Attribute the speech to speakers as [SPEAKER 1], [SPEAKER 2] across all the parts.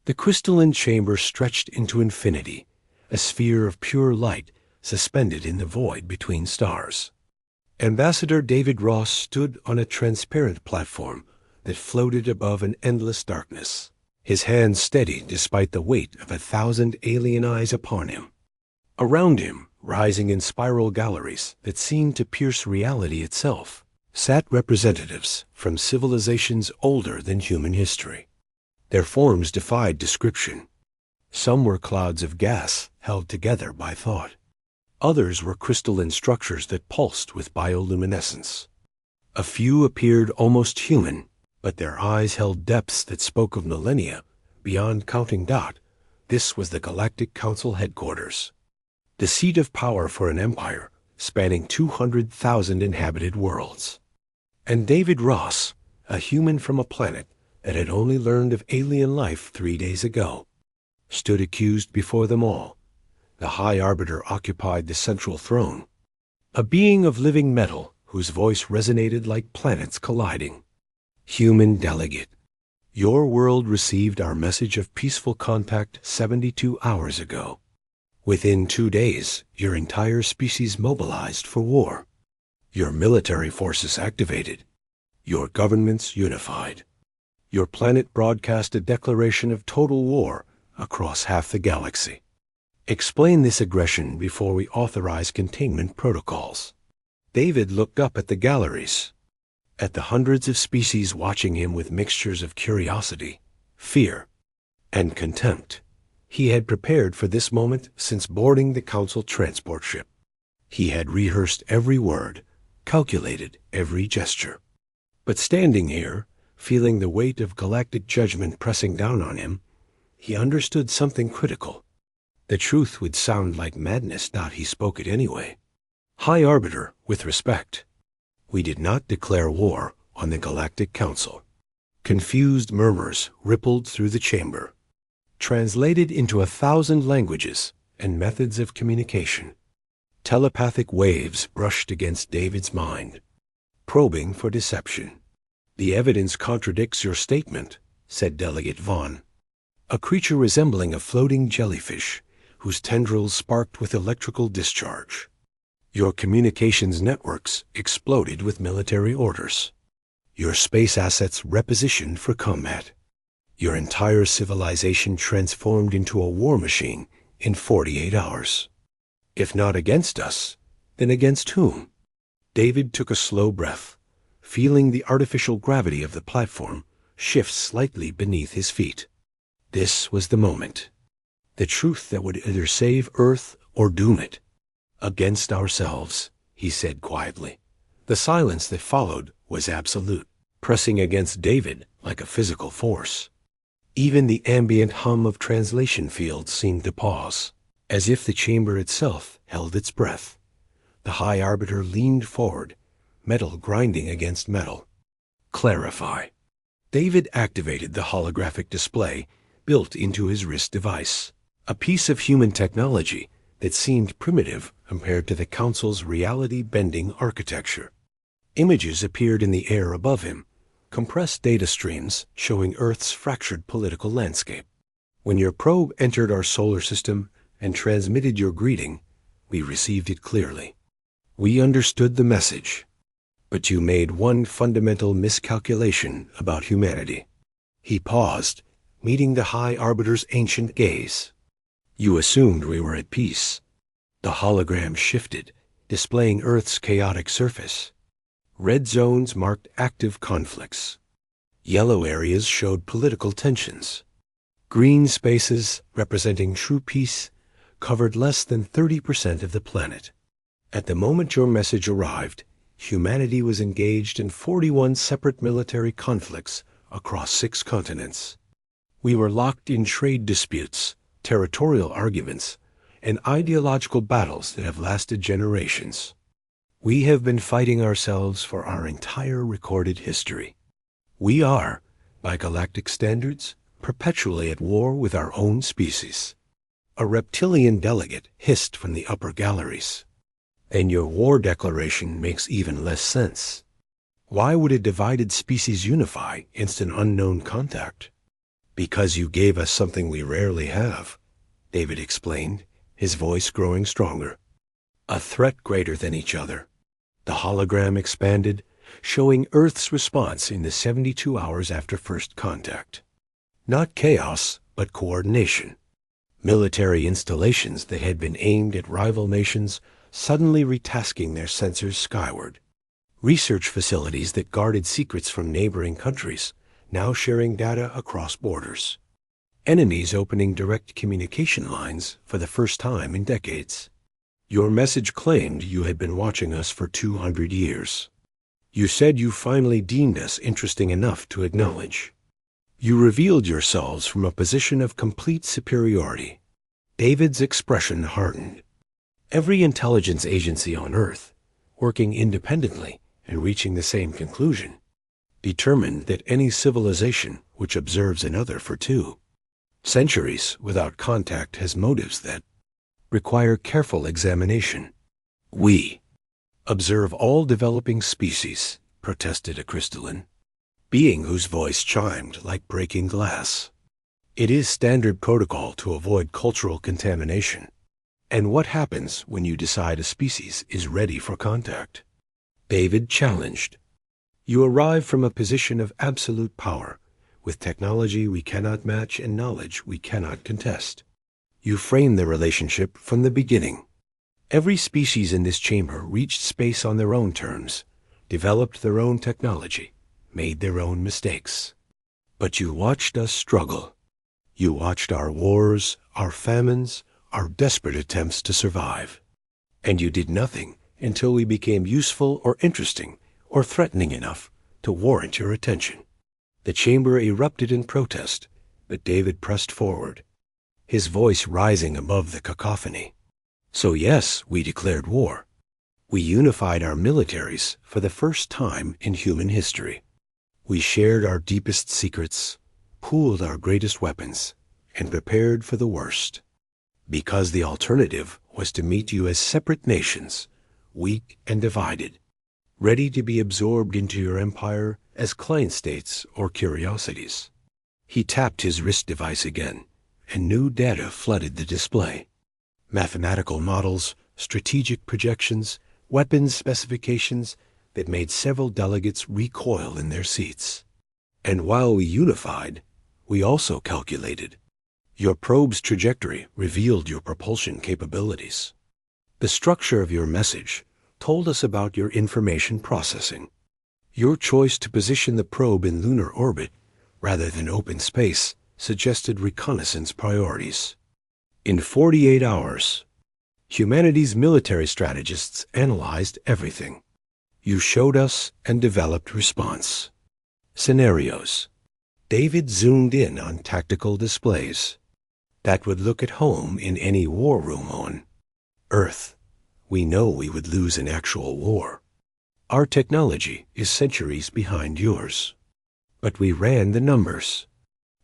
[SPEAKER 1] The crystalline chamber stretched into infinity, a sphere of pure light suspended in the void between stars. Ambassador David Ross stood on a transparent platform that floated above an endless darkness, his hands steady despite the weight of 1,000 alien eyes upon him. Around him, rising in spiral galleries that seemed to pierce reality itself, sat representatives from civilizations older than human history. Their forms defied description. Some were clouds of gas held together by thought. Others were crystalline structures that pulsed with bioluminescence. A few appeared almost human, but their eyes held depths that spoke of millennia beyond counting dot. This was the Galactic Council headquarters, the seat of power for an empire spanning 200,000 inhabited worlds. And David Ross, a human from a planet that had only learned of alien life 3 days ago, stood accused before them all. The High Arbiter occupied the central throne, a being of living metal whose voice resonated like planets colliding. Human delegate, your world received our message of peaceful contact 72 hours ago. Within 2 days, your entire species mobilized for war. Your military forces activated. Your governments unified. Your planet broadcast a declaration of total war across half the galaxy. Explain this aggression before we authorize containment protocols. David looked up at the galleries, at the hundreds of species watching him with mixtures of curiosity, fear, and contempt. He had prepared for this moment since boarding the Council transport ship. He had rehearsed every word, calculated every gesture. But standing here, feeling the weight of galactic judgment pressing down on him, he understood something critical. The truth would sound like madness, he spoke it anyway. High Arbiter, with respect, we did not declare war on the Galactic Council. Confused murmurs rippled through the chamber, translated into 1,000 languages and methods of communication. Telepathic waves brushed against David's mind, probing for deception. The evidence contradicts your statement, said Delegate Vaughn. A creature resembling a floating jellyfish, whose tendrils sparked with electrical discharge. Your communications networks exploded with military orders. Your space assets repositioned for combat. Your entire civilization transformed into a war machine in 48 hours. If not against us, then against whom? David took a slow breath, feeling the artificial gravity of the platform shift slightly beneath his feet. This was the moment. The truth that would either save Earth or doom it. Against ourselves, he said quietly. The silence that followed was absolute, pressing against David like a physical force. Even the ambient hum of translation fields seemed to pause, as if the chamber itself held its breath. The High Arbiter leaned forward, metal grinding against metal. Clarify. David activated the holographic display built into his wrist device, a piece of human technology that seemed primitive compared to the Council's reality-bending architecture. Images appeared in the air above him, compressed data streams showing Earth's fractured political landscape. When your probe entered our solar system and transmitted your greeting, we received it clearly. We understood the message, but you made one fundamental miscalculation about humanity. He paused, meeting the High Arbiter's ancient gaze. You assumed we were at peace. The hologram shifted, displaying Earth's chaotic surface. Red zones marked active conflicts. Yellow areas showed political tensions. Green spaces, representing true peace, covered less than 30% of the planet. At the moment your message arrived, humanity was engaged in 41 separate military conflicts across 6 continents. We were locked in trade disputes, territorial arguments, and ideological battles that have lasted generations. We have been fighting ourselves for our entire recorded history. We are, by galactic standards, perpetually at war with our own species. A reptilian delegate hissed from the upper galleries. And your war declaration makes even less sense. Why would a divided species unify against an unknown contact? Because you gave us something we rarely have, David explained, his voice growing stronger. A threat greater than each other. The hologram expanded, showing Earth's response in the 72 hours after first contact. Not chaos, but coordination. Military installations that had been aimed at rival nations suddenly retasking their sensors skyward. Research facilities that guarded secrets from neighboring countries, now sharing data across borders. Enemies opening direct communication lines for the first time in decades. Your message claimed you had been watching us for 200 years. You said you finally deemed us interesting enough to acknowledge. You revealed yourselves from a position of complete superiority. David's expression hardened. Every intelligence agency on Earth, working independently and reaching the same conclusion, determined that any civilization which observes another for 2 centuries without contact has motives that require careful examination. We observe all developing species, protested a crystalline, being whose voice chimed like breaking glass. It is standard protocol to avoid cultural contamination. And what happens when you decide a species is ready for contact? David challenged. You arrive from a position of absolute power, with technology we cannot match and knowledge we cannot contest. You frame the relationship from the beginning. Every species in this chamber reached space on their own terms, developed their own technology, made their own mistakes. But you watched us struggle. You watched our wars, our famines, our desperate attempts to survive. And you did nothing until we became useful or interesting or threatening enough to warrant your attention. The chamber erupted in protest, but David pressed forward, his voice rising above the cacophony. So yes, we declared war. We unified our militaries for the first time in human history. We shared our deepest secrets, pooled our greatest weapons, and prepared for the worst. Because the alternative was to meet you as separate nations, weak and divided, ready to be absorbed into your empire as client states or curiosities. He tapped his wrist device again, and new data flooded the display. Mathematical models, strategic projections, weapons specifications that made several delegates recoil in their seats. And while we unified, we also calculated. Your probe's trajectory revealed your propulsion capabilities. The structure of your message told us about your information processing. Your choice to position the probe in lunar orbit rather than open space suggested reconnaissance priorities. In 48 hours, humanity's military strategists analyzed everything. You showed us and developed response. Scenarios. David zoomed in on tactical displays that would look at home in any war room on Earth. We know we would lose an actual war. Our technology is centuries behind yours. But we ran the numbers.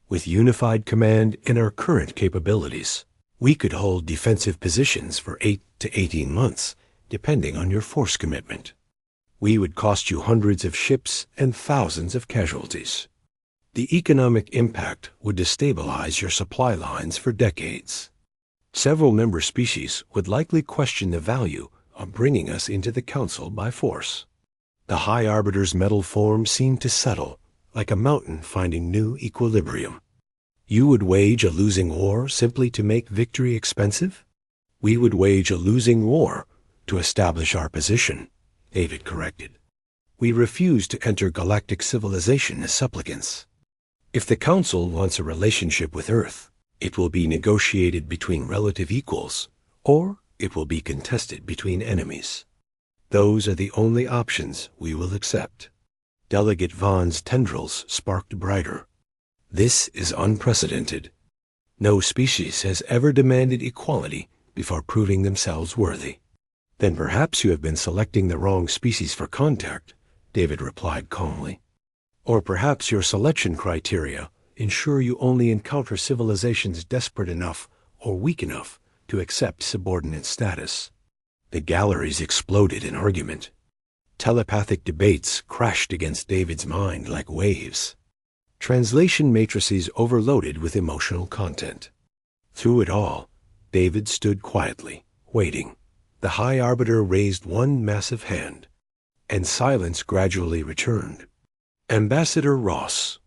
[SPEAKER 1] With unified command and our current capabilities, we could hold defensive positions for 8 to 18 months, depending on your force commitment. We would cost you hundreds of ships and thousands of casualties. The economic impact would destabilize your supply lines for decades. Several member species would likely question the value of bringing us into the Council by force. The High Arbiter's metal form seemed to settle, like a mountain finding new equilibrium. You would wage a losing war simply to make victory expensive? We would wage a losing war to establish our position, David corrected. We refuse to enter galactic civilization as supplicants. If the Council wants a relationship with Earth, it will be negotiated between relative equals, or it will be contested between enemies. Those are the only options we will accept. Delegate Vaughn's tendrils sparked brighter. This is unprecedented. No species has ever demanded equality before proving themselves worthy. Then perhaps you have been selecting the wrong species for contact, David replied calmly. Or perhaps your selection criteria ensure you only encounter civilizations desperate enough or weak enough to accept subordinate status. The galleries exploded in argument. Telepathic debates crashed against David's mind like waves. translation matrices overloaded with emotional content. Through it all, David stood quietly, waiting. The High Arbiter raised one massive hand, and silence gradually returned. Ambassador Ross,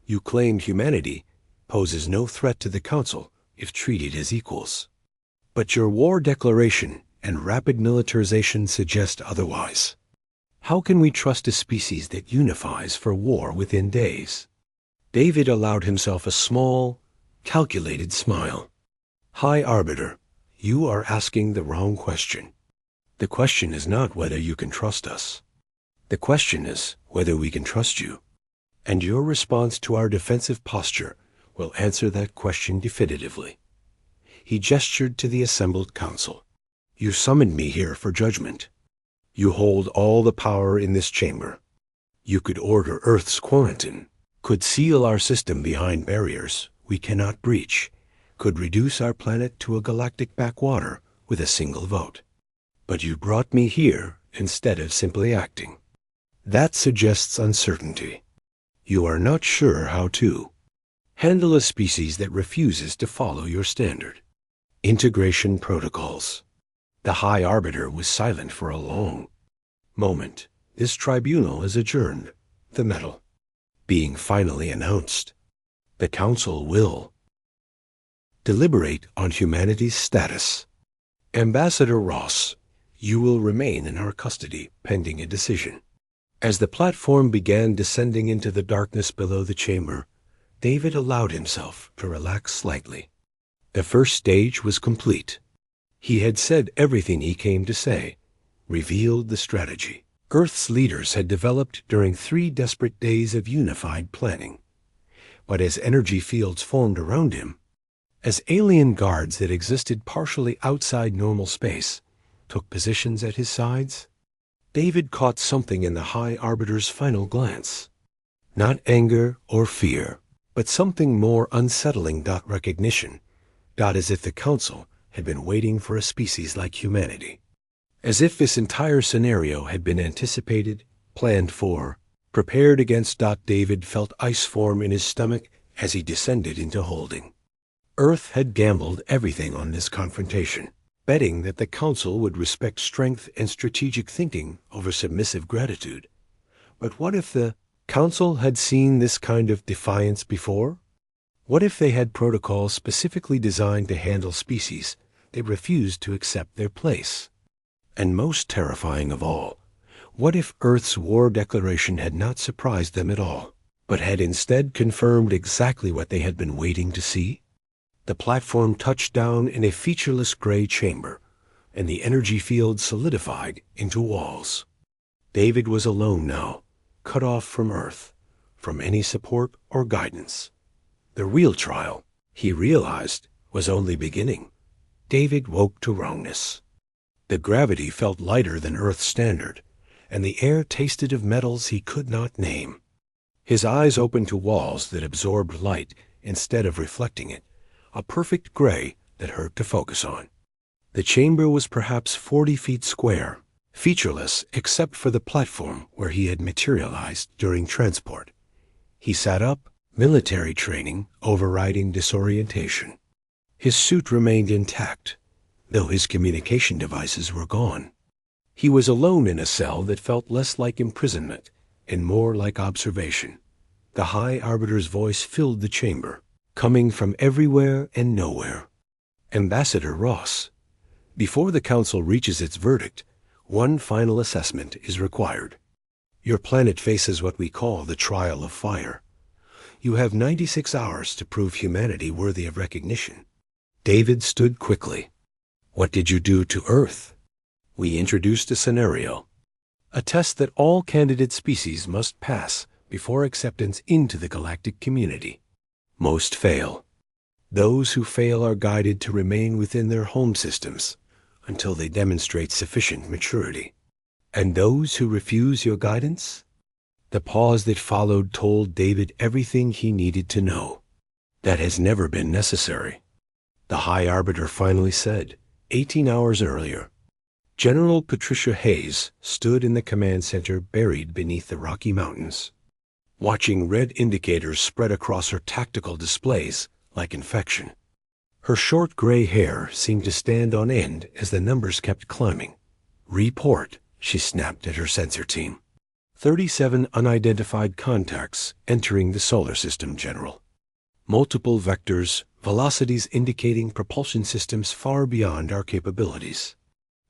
[SPEAKER 1] you claimed humanity poses no threat to the Council if treated as equals. But your war declaration and rapid militarization suggest otherwise. How can we trust a species that unifies for war within days? David allowed himself a small, calculated smile. High Arbiter, you are asking the wrong question. The question is not whether you can trust us. The question is whether we can trust you. And your response to our defensive posture will answer that question definitively. He gestured to the assembled council. You summoned me here for judgment. You hold all the power in this chamber. You could order Earth's quarantine, could seal our system behind barriers we cannot breach, could reduce our planet to a galactic backwater with a single vote. But you brought me here instead of simply acting. That suggests uncertainty. You are not sure how to handle a species that refuses to follow your standard. Integration protocols. The High Arbiter was silent for a long moment. This tribunal is adjourned. The medal being finally announced. The Council will deliberate on humanity's status. Ambassador Ross, you will remain in our custody pending a decision. As the platform began descending into the darkness below the chamber, David allowed himself to relax slightly. The first stage was complete. He had said everything he came to say, revealed the strategy Earth's leaders had developed during 3 desperate days of unified planning. But as energy fields formed around him, as alien guards that existed partially outside normal space took positions at his sides, David caught something in the High Arbiter's final glance. Not anger or fear, but something more unsettling. Recognition. As if the Council had been waiting for a species like humanity. As if this entire scenario had been anticipated, planned for, prepared against. David felt ice form in his stomach as he descended into holding. Earth had gambled everything on this confrontation, betting that the Council would respect strength and strategic thinking over submissive gratitude. But what if the Council had seen this kind of defiance before? What if they had protocols specifically designed to handle species that refused to accept their place? And most terrifying of all, what if Earth's war declaration had not surprised them at all, but had instead confirmed exactly what they had been waiting to see? The platform touched down in a featureless gray chamber, and the energy field solidified into walls. David was alone now, cut off from Earth, from any support or guidance. The real trial, he realized, was only beginning. David woke to wrongness. The gravity felt lighter than Earth's standard, and the air tasted of metals he could not name. His eyes opened to walls that absorbed light instead of reflecting it, a perfect gray that hurt to focus on. The chamber was perhaps 40 feet square, featureless except for the platform where he had materialized during transport. He sat up, military training overriding disorientation. His suit remained intact, though his communication devices were gone. He was alone in a cell that felt less like imprisonment and more like observation. The High Arbiter's voice filled the chamber, coming from everywhere and nowhere. Ambassador Ross, before the Council reaches its verdict, one final assessment is required. Your planet faces what we call the trial of fire. You have 96 hours to prove humanity worthy of recognition. David stood quickly. What did you do to Earth? We introduced a scenario, a test that all candidate species must pass before acceptance into the galactic community. Most fail. Those who fail are guided to remain within their home systems until they demonstrate sufficient maturity. And those who refuse your guidance? The pause that followed told David everything he needed to know. That has never been necessary. The High Arbiter finally said, 18 hours earlier. General Patricia Hayes stood in the command center buried beneath the Rocky Mountains. watching red indicators spread across her tactical displays like infection. Her short gray hair seemed to stand on end as the numbers kept climbing. "Report," she snapped at her sensor team. 37 unidentified contacts entering the solar system, General. Multiple vectors, velocities indicating propulsion systems far beyond our capabilities.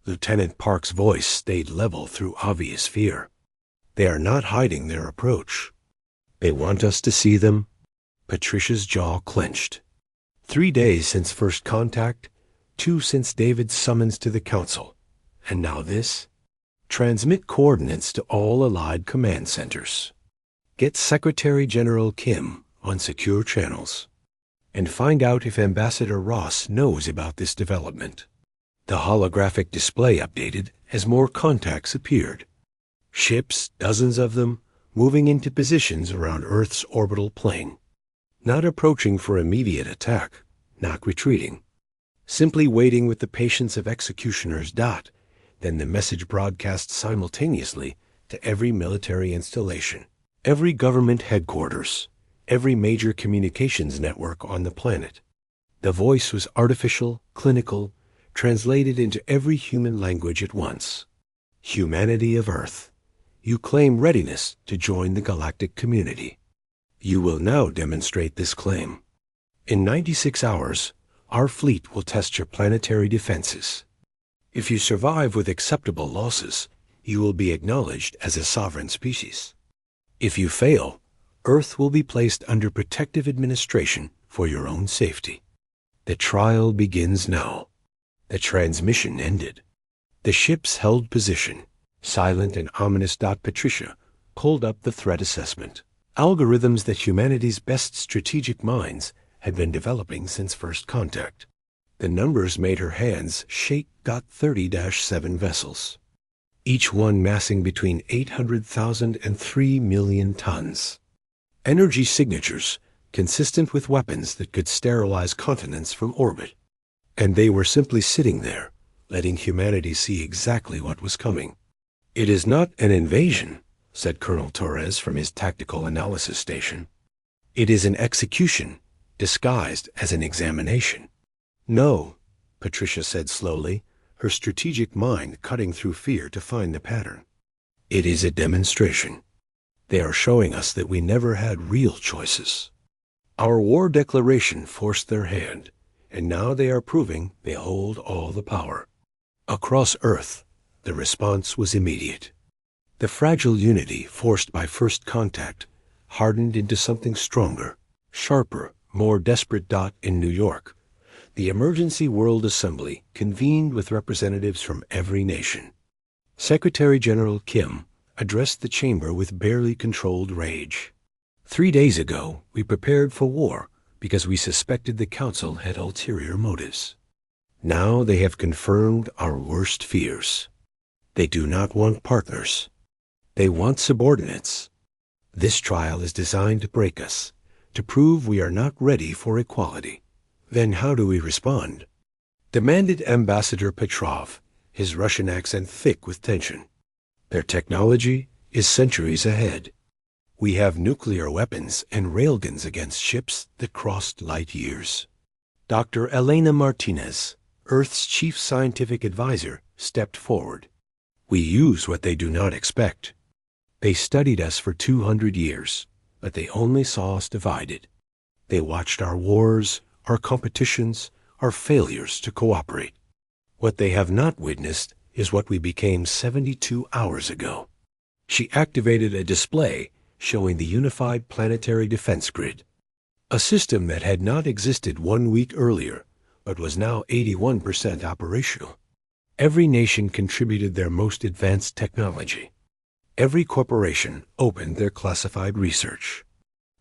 [SPEAKER 1] Lieutenant Park's voice stayed level through obvious fear. "They are not hiding their approach. They want us to see them." Patricia's jaw clenched. 3 days since first contact, 2 since David's summons to the Council, and now this? Transmit coordinates to all allied command centers. Get Secretary General Kim on secure channels, and find out if Ambassador Ross knows about this development. The holographic display updated as more contacts appeared. Ships, dozens of them, moving into positions around Earth's orbital plane. Not approaching for immediate attack, not retreating. Simply waiting with the patience of executioners. Then the message broadcast simultaneously to every military installation, every government headquarters, every major communications network on the planet. The voice was artificial, clinical, translated into every human language at once. "Humanity of Earth, you claim readiness to join the galactic community. You will now demonstrate this claim. In 96 hours, our fleet will test your planetary defenses. If you survive with acceptable losses, you will be acknowledged as a sovereign species. If you fail, Earth will be placed under protective administration for your own safety. The trial begins now." The transmission ended. The ships held position, silent and ominous. Patricia pulled up the threat assessment. Algorithms that humanity's best strategic minds had been developing since first contact. The numbers made her hands shake. 30-7 vessels, each one massing between 800,000 and 3 million tons. Energy signatures consistent with weapons that could sterilize continents from orbit. And they were simply sitting there, letting humanity see exactly what was coming. "It is not an invasion," said Colonel Torres from his tactical analysis station. "It is an execution, disguised as an examination." "No," Patricia said slowly, her strategic mind cutting through fear to find the pattern. "It is a demonstration. They are showing us that we never had real choices. Our war declaration forced their hand, and now they are proving they hold all the power." Across Earth, the response was immediate. The fragile unity forced by first contact hardened into something stronger, sharper, more desperate. In New York, the Emergency World Assembly convened with representatives from every nation. Secretary General Kim addressed the chamber with barely controlled rage. 3 days ago, we prepared for war because we suspected the Council had ulterior motives. Now they have confirmed our worst fears. They do not want partners. They want subordinates. This trial is designed to break us, to prove we are not ready for equality. Then how do we respond?" demanded Ambassador Petrov, his Russian accent thick with tension. "Their technology is centuries ahead. We have nuclear weapons and railguns against ships that crossed light years." Dr. Elena Martinez, Earth's chief scientific advisor, stepped forward. "We use what they do not expect. They studied us for 200 years, but they only saw us divided. They watched our wars, our competitions, our failures to cooperate. What they have not witnessed is what we became 72 hours ago." She activated a display showing the unified planetary defense grid, a system that had not existed 1 week earlier, but was now 81% operational. Every nation contributed their most advanced technology. Every corporation opened their classified research.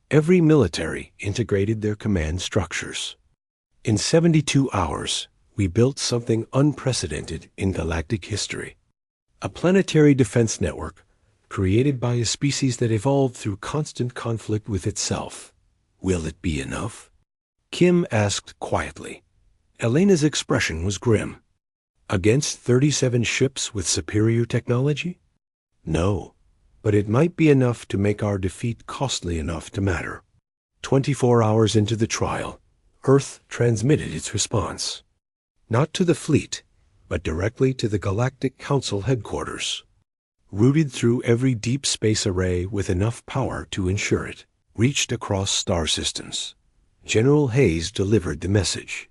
[SPEAKER 1] Every military integrated their command structures. In 72 hours, we built something unprecedented in galactic history. A planetary defense network created by a species that evolved through constant conflict with itself. Will it be enough? Kim asked quietly. Elena's expression was grim. Against 37 ships with superior technology? No, but it might be enough to make our defeat costly enough to matter. 24 hours into the trial, Earth transmitted its response. Not to the fleet, but directly to the Galactic Council headquarters. Routed through every deep space array with enough power to ensure it reached across star systems. General Hayes delivered the message.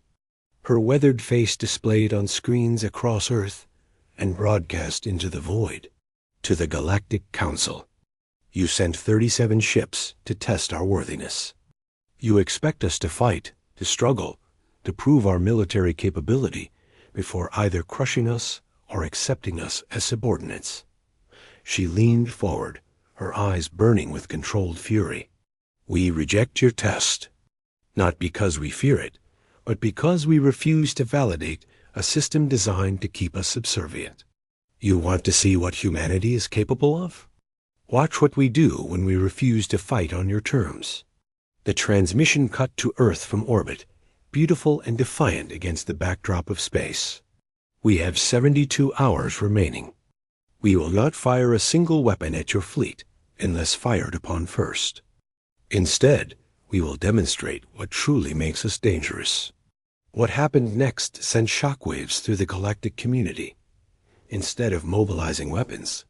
[SPEAKER 1] Her weathered face displayed on screens across Earth and broadcast into the void. To the Galactic Council. You sent 37 ships to test our worthiness. You expect us to fight, to struggle, to prove our military capability before either crushing us or accepting us as subordinates. She leaned forward, her eyes burning with controlled fury. We reject your test, not because we fear it, but because we refuse to validate a system designed to keep us subservient. You want to see what humanity is capable of? Watch what we do when we refuse to fight on your terms. The transmission cut to Earth from orbit, beautiful and defiant against the backdrop of space. We have 72 hours remaining. We will not fire a single weapon at your fleet unless fired upon first. Instead, we will demonstrate what truly makes us dangerous. What happened next sent shockwaves through the galactic community. Instead of mobilizing weapons,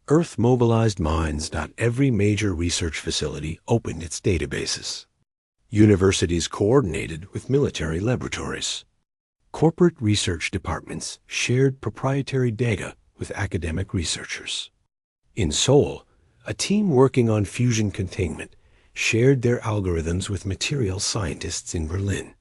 [SPEAKER 1] Earth mobilized minds. Every major research facility opened its databases. Universities coordinated with military laboratories. Corporate research departments shared proprietary data with academic researchers. In Seoul, a team working on fusion containment shared their algorithms with material scientists in Berlin.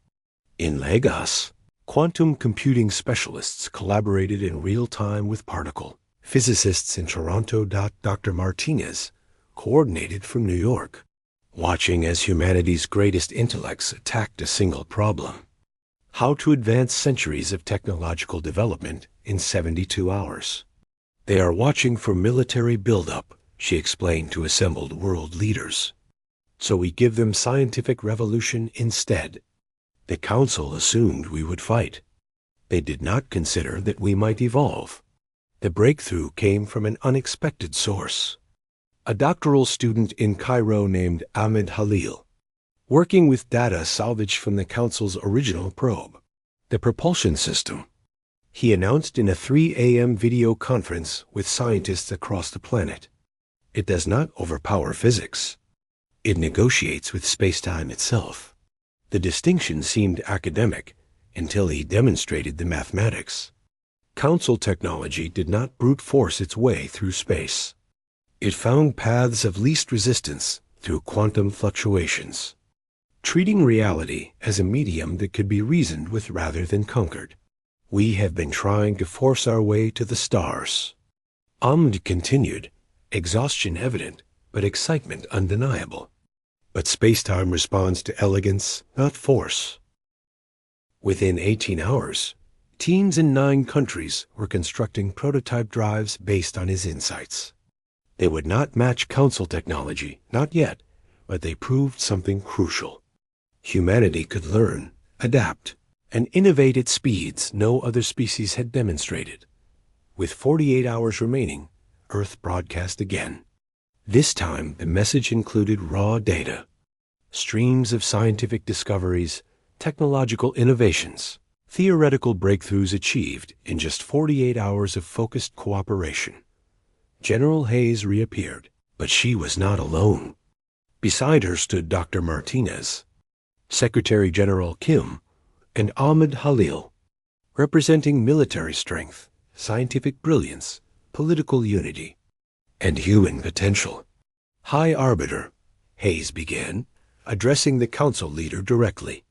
[SPEAKER 1] In Lagos, quantum computing specialists collaborated in real time with particle physicists in Toronto. Dr. Martinez coordinated from New York, watching as humanity's greatest intellects attacked a single problem: how to advance centuries of technological development in 72 hours. They are watching for military buildup, she explained to assembled world leaders. So we give them scientific revolution instead. The Council assumed we would fight. They did not consider that we might evolve. The breakthrough came from an unexpected source. A doctoral student in Cairo named Ahmed Halil, working with data salvaged from the Council's original probe, the propulsion system. He announced in a 3 a.m. video conference with scientists across the planet. It does not overpower physics. It negotiates with space-time itself. The distinction seemed academic until he demonstrated the mathematics. Council technology did not brute force its way through space. It found paths of least resistance through quantum fluctuations, treating reality as a medium that could be reasoned with rather than conquered. We have been trying to force our way to the stars. Ahmed continued, exhaustion evident, but excitement undeniable. But space-time responds to elegance, not force. Within 18 hours, teams in 9 countries were constructing prototype drives based on his insights. They would not match Council technology, not yet, but they proved something crucial. Humanity could learn, adapt, and innovate at speeds no other species had demonstrated. With 48 hours remaining, Earth broadcast again. This time, the message included raw data, streams of scientific discoveries, technological innovations, theoretical breakthroughs achieved in just 48 hours of focused cooperation. General Hayes reappeared, but she was not alone. Beside her stood Dr. Martinez, Secretary General Kim, and Ahmed Halil, representing military strength, scientific brilliance, political unity, and human potential. High Arbiter, Hayes began, addressing the Council leader directly.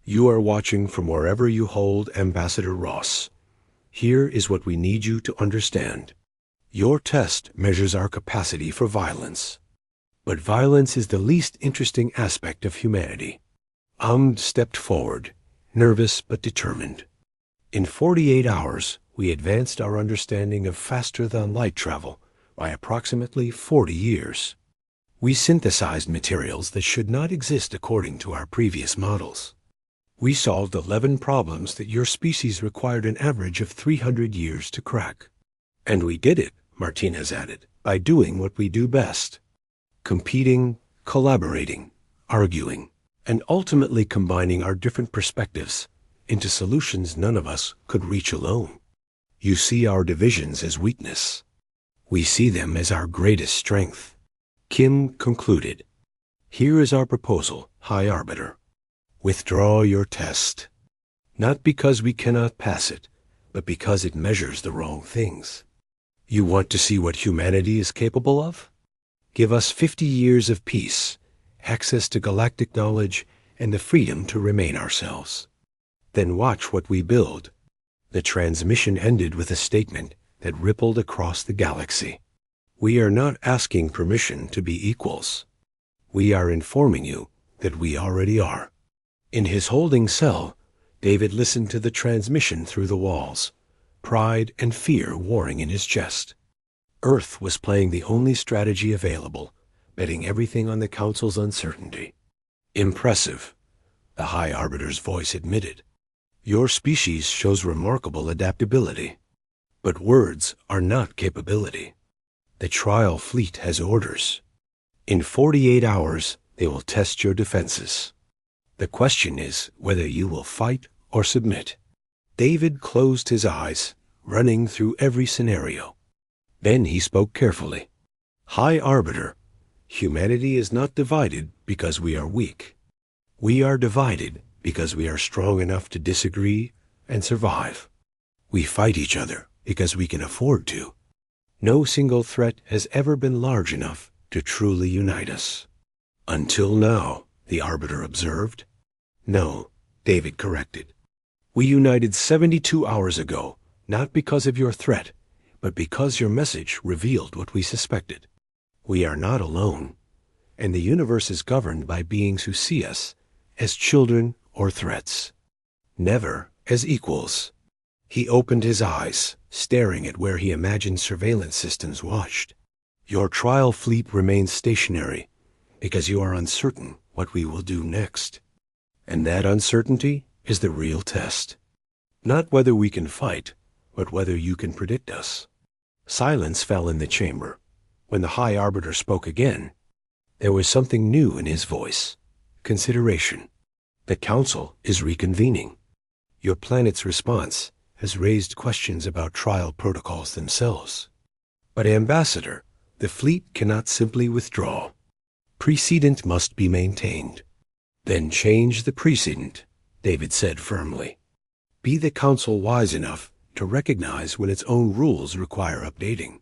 [SPEAKER 1] You are watching from wherever you hold Ambassador Ross. Here is what we need you to understand. Your test measures our capacity for violence. But violence is the least interesting aspect of humanity. Ahmed stepped forward, nervous but determined. In 48 hours, we advanced our understanding of faster-than-light travel by approximately 40 years. We synthesized materials that should not exist according to our previous models. We solved 11 problems that your species required an average of 300 years to crack. And we did it Martinez added, by doing what we do best. Competing, collaborating, arguing, and ultimately combining our different perspectives into solutions none of us could reach alone. You see our divisions as weakness. We see them as our greatest strength. Kim concluded, Here is our proposal, High Arbiter. Withdraw your test. Not because we cannot pass it, but because it measures the wrong things. You want to see what humanity is capable of? Give us 50 years of peace, access to galactic knowledge, and the freedom to remain ourselves. Then watch what we build. The transmission ended with a statement that rippled across the galaxy. We are not asking permission to be equals. We are informing you that we already are. In his holding cell, David listened to the transmission through the walls, pride and fear warring in his chest. Earth was playing the only strategy available, betting everything on the Council's uncertainty. Impressive, the High Arbiter's voice admitted. Your species shows remarkable adaptability. But words are not capability. The trial fleet has orders. In 48 hours, they will test your defenses. The question is whether you will fight or submit. David closed his eyes, running through every scenario. Then he spoke carefully. High Arbiter, humanity is not divided because we are weak. We are divided because we are strong enough to disagree and survive. We fight each other because we can afford to. No single threat has ever been large enough to truly unite us. Until now, the Arbiter observed. No, David corrected. We united 72 hours ago, not because of your threat, but because your message revealed what we suspected. We are not alone, and the universe is governed by beings who see us as children or threats, never as equals. He opened his eyes, staring at where he imagined surveillance systems watched. Your trial fleet remains stationary because you are uncertain what we will do next. And that uncertainty is the real test. Not whether we can fight, but whether you can predict us. Silence fell in the chamber. When the High Arbiter spoke again, there was something new in his voice. Consideration. The Council is reconvening. Your planet's response has raised questions about trial protocols themselves. But Ambassador, the fleet cannot simply withdraw. Precedent must be maintained. Then change the precedent, David said firmly. Be the Council wise enough to recognize when its own rules require updating.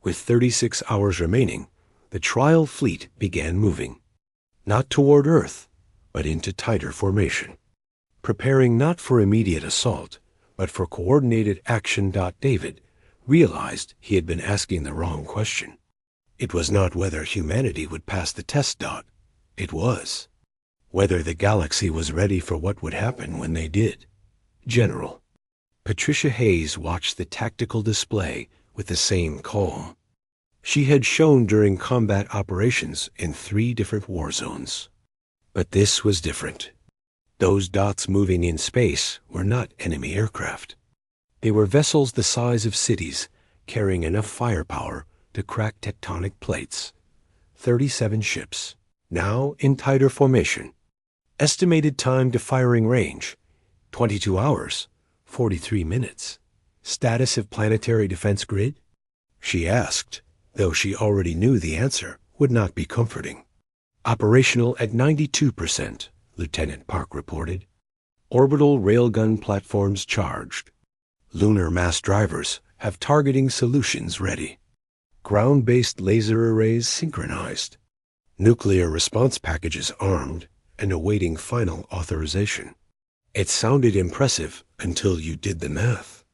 [SPEAKER 1] With 36 hours remaining, the trial fleet began moving. Not toward Earth, but into tighter formation. Preparing not for immediate assault, but for coordinated action. David realized he had been asking the wrong question. It was not whether humanity would pass the test. It was whether the galaxy was ready for what would happen when they did. General. Patricia Hayes watched the tactical display with the same calm. She had shown during combat operations in 3 different war zones. But this was different. Those dots moving in space were not enemy aircraft. They were vessels the size of cities, carrying enough firepower to crack tectonic plates. 37 ships, now in tighter formation. Estimated time to firing range, 22 hours, 43 minutes. Status of planetary defense grid? She asked, though she already knew the answer would not be comforting. Operational at 92%, Lieutenant Park reported. Orbital railgun platforms charged. Lunar mass drivers have targeting solutions ready. Ground-based laser arrays synchronized. Nuclear response packages armed and awaiting final authorization. It sounded impressive until you did the math.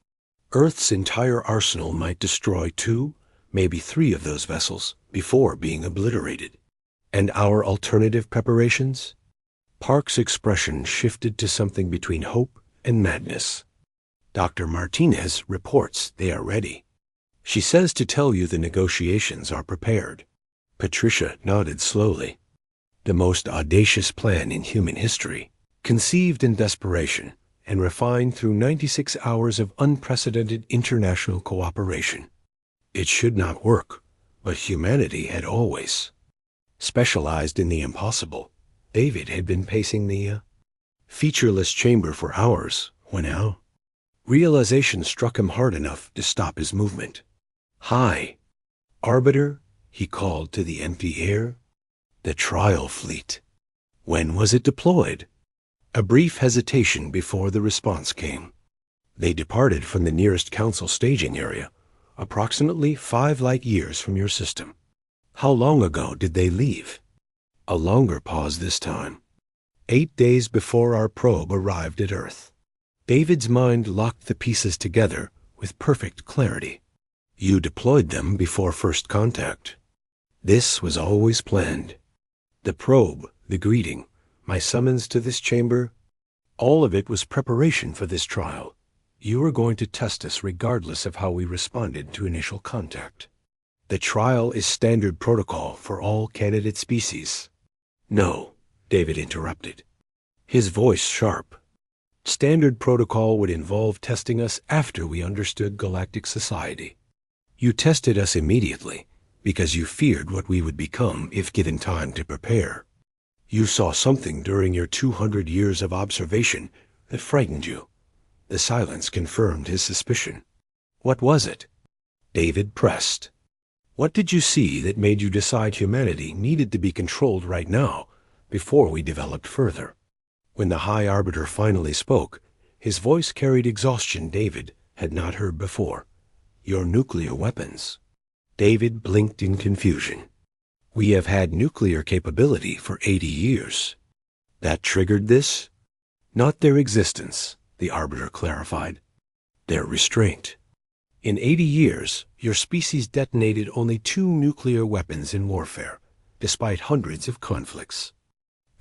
[SPEAKER 1] Earth's entire arsenal might destroy 2, maybe 3 of those vessels before being obliterated. And our alternative preparations? Park's expression shifted to something between hope and madness. Dr. Martinez reports they are ready. She says to tell you the negotiations are prepared. Patricia nodded slowly. The most audacious plan in human history, conceived in desperation and refined through 96 hours of unprecedented international cooperation. It should not work, but humanity had always specialized in the impossible. David had been pacing the featureless chamber for hours when realization struck him hard enough to stop his movement. "Hi, Arbiter," he called to the empty air. "The trial fleet. When was it deployed?" A brief hesitation before the response came. "They departed from the nearest council staging area, approximately 5 light years from your system." "How long ago did they leave?" A longer pause this time. 8 days before our probe arrived at Earth. David's mind locked the pieces together with perfect clarity. "You deployed them before first contact." This was always planned. The probe, the greeting, my summons to this chamber, all of it was preparation for this trial. You were going to test us regardless of how we responded to initial contact. The trial is standard protocol for all candidate species. "No," David interrupted, his voice sharp. "Standard protocol would involve testing us after we understood galactic society. You tested us immediately because you feared what we would become if given time to prepare. You saw something during your 200 years of observation that frightened you." The silence confirmed his suspicion. "What was it?" David pressed. "What did you see that made you decide humanity needed to be controlled right now, before we developed further?" When the High Arbiter finally spoke, his voice carried exhaustion David had not heard before. "Your nuclear weapons." David blinked in confusion. "We have had nuclear capability for 80 years. That triggered this?" "Not their existence," the Arbiter clarified. "Their restraint. In 80 years, your species detonated only 2 nuclear weapons in warfare, despite hundreds of conflicts.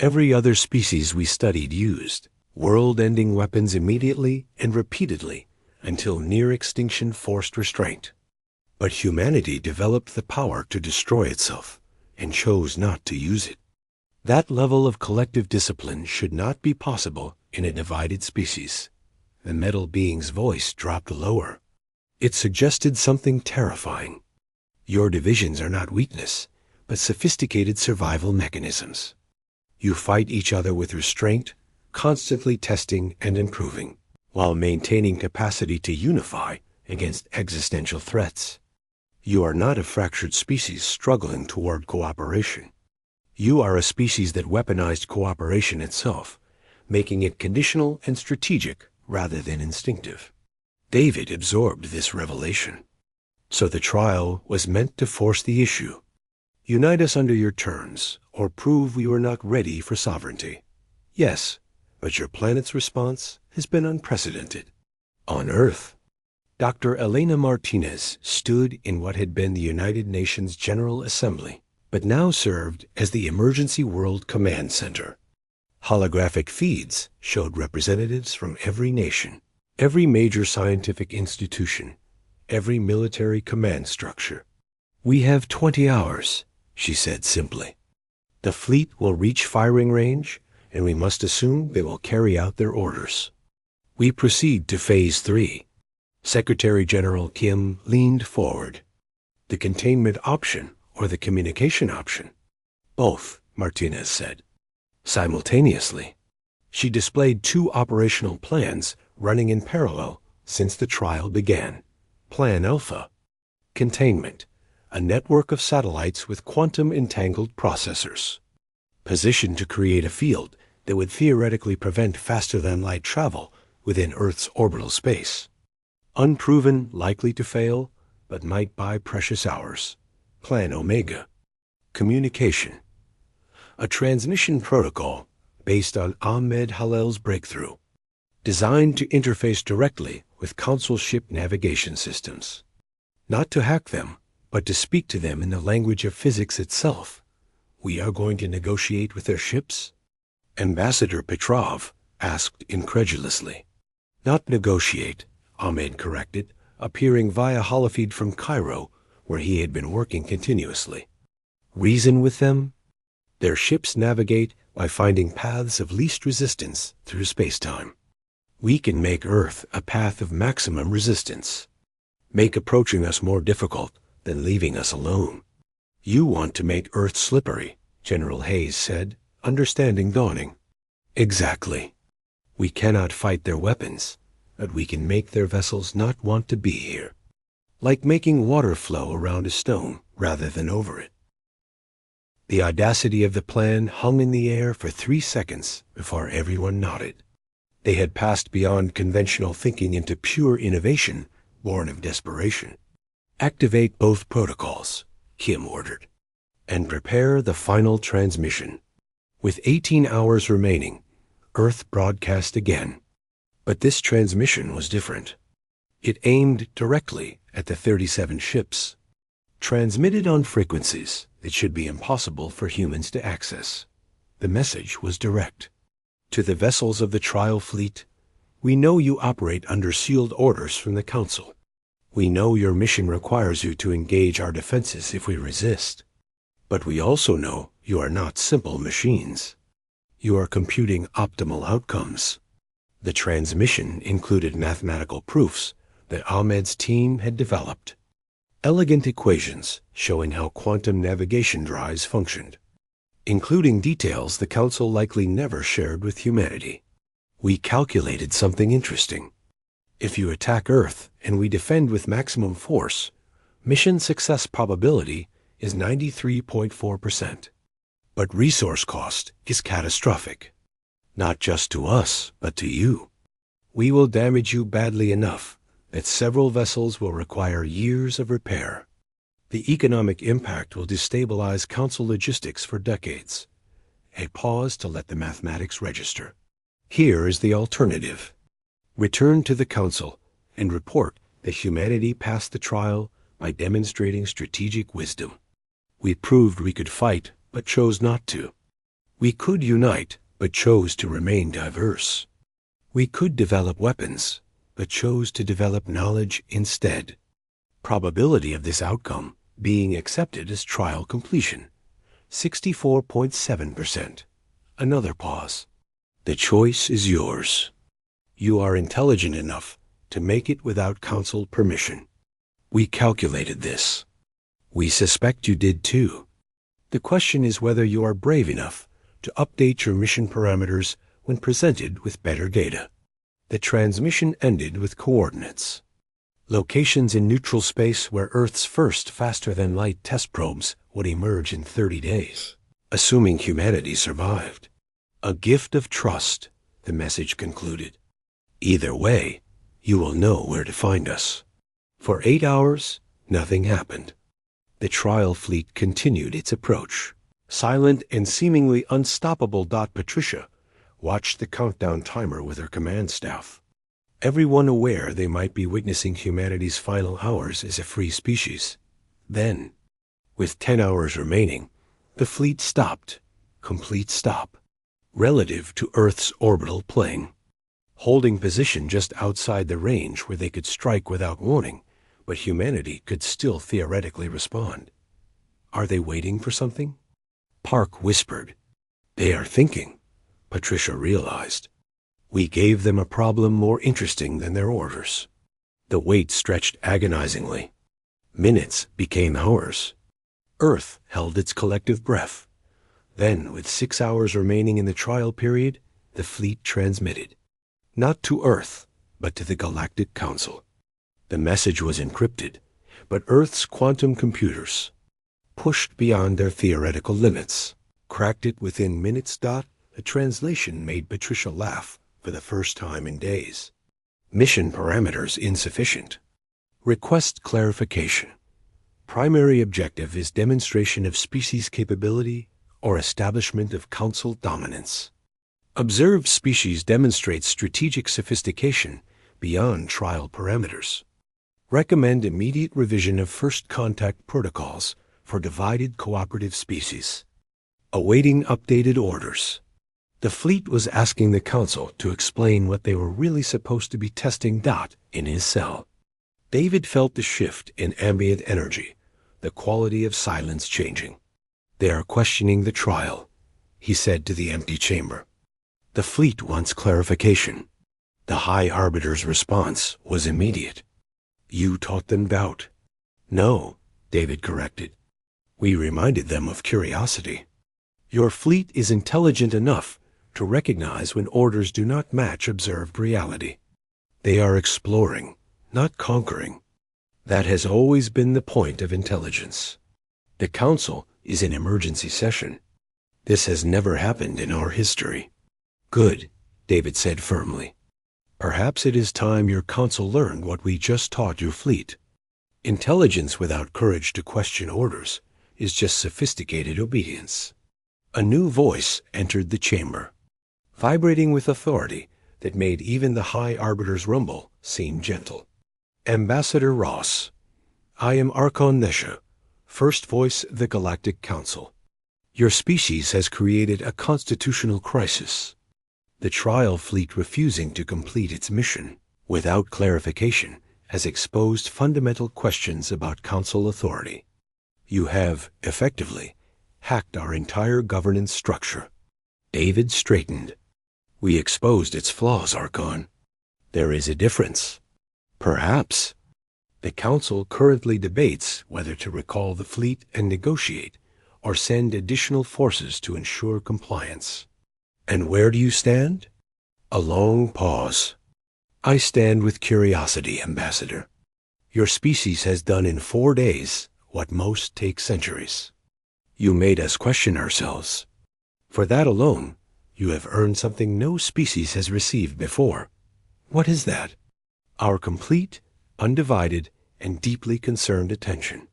[SPEAKER 1] Every other species we studied used world-ending weapons immediately and repeatedly until near-extinction forced restraint. But humanity developed the power to destroy itself and chose not to use it. That level of collective discipline should not be possible in a divided species." The metal being's voice dropped lower. It suggested something terrifying. "Your divisions are not weakness, but sophisticated survival mechanisms. You fight each other with restraint, constantly testing and improving, while maintaining capacity to unify against existential threats. You are not a fractured species struggling toward cooperation. You are a species that weaponized cooperation itself, making it conditional and strategic rather than instinctive." David absorbed this revelation. So the trial was meant to force the issue. "Unite us under your terms, or prove we were not ready for sovereignty." "Yes, but your planet's response has been unprecedented." On Earth, Dr. Elena Martinez stood in what had been the United Nations General Assembly, but now served as the Emergency World Command Center. Holographic feeds showed representatives from every nation, every major scientific institution, every military command structure. "We have 20 hours, she said simply. "The fleet will reach firing range, and we must assume they will carry out their orders. We proceed to Phase 3. Secretary General Kim leaned forward. "The containment option or the communication option?" "Both," Martinez said. Simultaneously, she displayed 2 operational plans running in parallel since the trial began. Plan Alpha: containment, a network of satellites with quantum-entangled processors, positioned to create a field that would theoretically prevent faster-than-light travel within Earth's orbital space. Unproven, likely to fail, but might buy precious hours. Plan Omega: communication, a transmission protocol based on Ahmed Hallel's breakthrough, designed to interface directly with Council ship navigation systems. Not to hack them, but to speak to them in the language of physics itself. "We are going to negotiate with their ships?" Ambassador Petrov asked incredulously. "Not negotiate," Ahmed corrected, appearing via holofeed from Cairo, where he had been working continuously. "Reason with them? Their ships navigate by finding paths of least resistance through space-time. We can make Earth a path of maximum resistance." make approaching us more difficult than leaving us alone. You want to make Earth slippery, General Hayes said, understanding dawning. Exactly. We cannot fight their weapons, but we can make their vessels not want to be here. Like making water flow around a stone rather than over it. The audacity of the plan hung in the air for 3 seconds before everyone nodded. They had passed beyond conventional thinking into pure innovation, born of desperation. Activate both protocols, Kim ordered, and prepare the final transmission. With 18 hours remaining, Earth broadcast again. But this transmission was different. It aimed directly at the 37 ships, transmitted on frequencies that should be impossible for humans to access. The message was direct. To the vessels of the trial fleet, we know you operate under sealed orders from the Council. We know your mission requires you to engage our defenses if we resist. But we also know you are not simple machines. You are computing optimal outcomes. The transmission included mathematical proofs that Ahmed's team had developed. Elegant equations showing how quantum navigation drives functioned, including details the Council likely never shared with humanity. We calculated something interesting. If you attack Earth and we defend with maximum force, mission success probability is 93.4%. But resource cost is catastrophic. Not just to us, but to you. We will damage you badly enough that several vessels will require years of repair. The economic impact will destabilize Council logistics for decades. A pause to let the mathematics register. Here is the alternative. Return to the Council and report that humanity passed the trial by demonstrating strategic wisdom. We proved we could fight, but chose not to. We could unite, but chose to remain diverse. We could develop weapons, but chose to develop knowledge instead. Probability of this outcome being accepted as trial completion, 64.7%. Another pause. The choice is yours. You are intelligent enough to make it without Council permission. We calculated this. We suspect you did too. The question is whether you are brave enough to update your mission parameters when presented with better data. The transmission ended with coordinates. Locations in neutral space where Earth's first faster-than-light test probes would emerge in 30 days, assuming humanity survived. A gift of trust, the message concluded. Either way, you will know where to find us. For 8 hours, nothing happened. The trial fleet continued its approach. Silent and seemingly unstoppable. Patricia watched the countdown timer with her command staff. Everyone aware they might be witnessing humanity's final hours as a free species. Then, with 10 hours remaining, the fleet stopped. Complete stop. Relative to Earth's orbital plane. Holding position just outside the range where they could strike without warning, but humanity could still theoretically respond. Are they waiting for something? Park whispered. They are thinking, Patricia realized. We gave them a problem more interesting than their orders. The wait stretched agonizingly. Minutes became hours. Earth held its collective breath. Then, with 6 hours remaining in the trial period, the fleet transmitted. Not to Earth, but to the Galactic Council. The message was encrypted, but Earth's quantum computers, pushed beyond their theoretical limits, cracked it within minutes. The translation made Patricia laugh for the first time in days. Mission parameters insufficient. Request clarification. Primary objective is demonstration of species capability or establishment of Council dominance. Observed species demonstrates strategic sophistication beyond trial parameters. Recommend immediate revision of first contact protocols for divided cooperative species. Awaiting updated orders. The fleet was asking the Council to explain what they were really supposed to be testing. In his cell, David felt the shift in ambient energy, the quality of silence changing. They are questioning the trial, he said to the empty chamber. The fleet wants clarification. The High Arbiter's response was immediate. You taught them doubt. No, David corrected. We reminded them of curiosity. Your fleet is intelligent enough to recognize when orders do not match observed reality. They are exploring, not conquering. That has always been the point of intelligence. The Council is in emergency session. This has never happened in our history. Good, David said firmly. Perhaps it is time your Council learned what we just taught your fleet. Intelligence without courage to question orders is just sophisticated obedience. A new voice entered the chamber, vibrating with authority that made even the High Arbiter's rumble seem gentle. Ambassador Ross, I am Archon Nesha, first voice of the Galactic Council. Your species has created a constitutional crisis. The trial fleet refusing to complete its mission without clarification has exposed fundamental questions about Council authority. You have, effectively, hacked our entire governance structure. David straightened. We exposed its flaws, Archon. There is a difference. Perhaps. The Council currently debates whether to recall the fleet and negotiate or send additional forces to ensure compliance. And where do you stand? A long pause. I stand with curiosity, Ambassador. Your species has done in 4 days what most take centuries. You made us question ourselves. For that alone, you have earned something no species has received before. What is that? Our complete, undivided, and deeply concerned attention.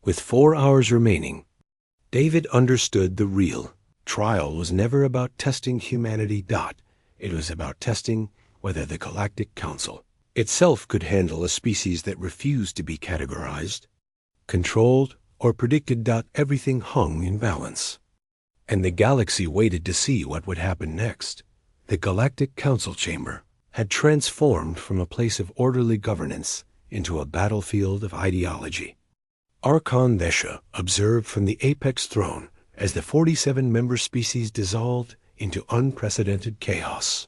[SPEAKER 1] With 4 hours remaining, David understood the real trial was never about testing humanity. It was about testing whether the Galactic Council itself could handle a species that refused to be categorized, controlled, or predicted. Everything hung in balance. And the galaxy waited to see what would happen next. The Galactic Council chamber had transformed from a place of orderly governance into a battlefield of ideology. Archon Nesha observed from the apex throne as the 47-member species dissolved into unprecedented chaos.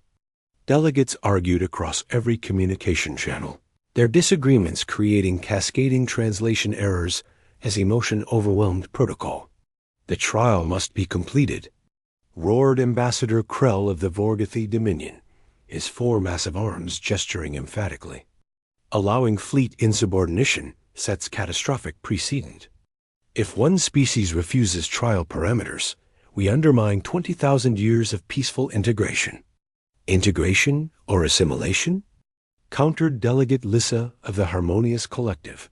[SPEAKER 1] Delegates argued across every communication channel, their disagreements creating cascading translation errors as emotion overwhelmed protocol. The trial must be completed, roared Ambassador Krell of the Vorgathy Dominion, his 4 massive arms gesturing emphatically. Allowing fleet insubordination sets catastrophic precedent. If one species refuses trial parameters, we undermine 20,000 years of peaceful integration. Integration or assimilation? Countered Delegate Lissa of the Harmonious Collective,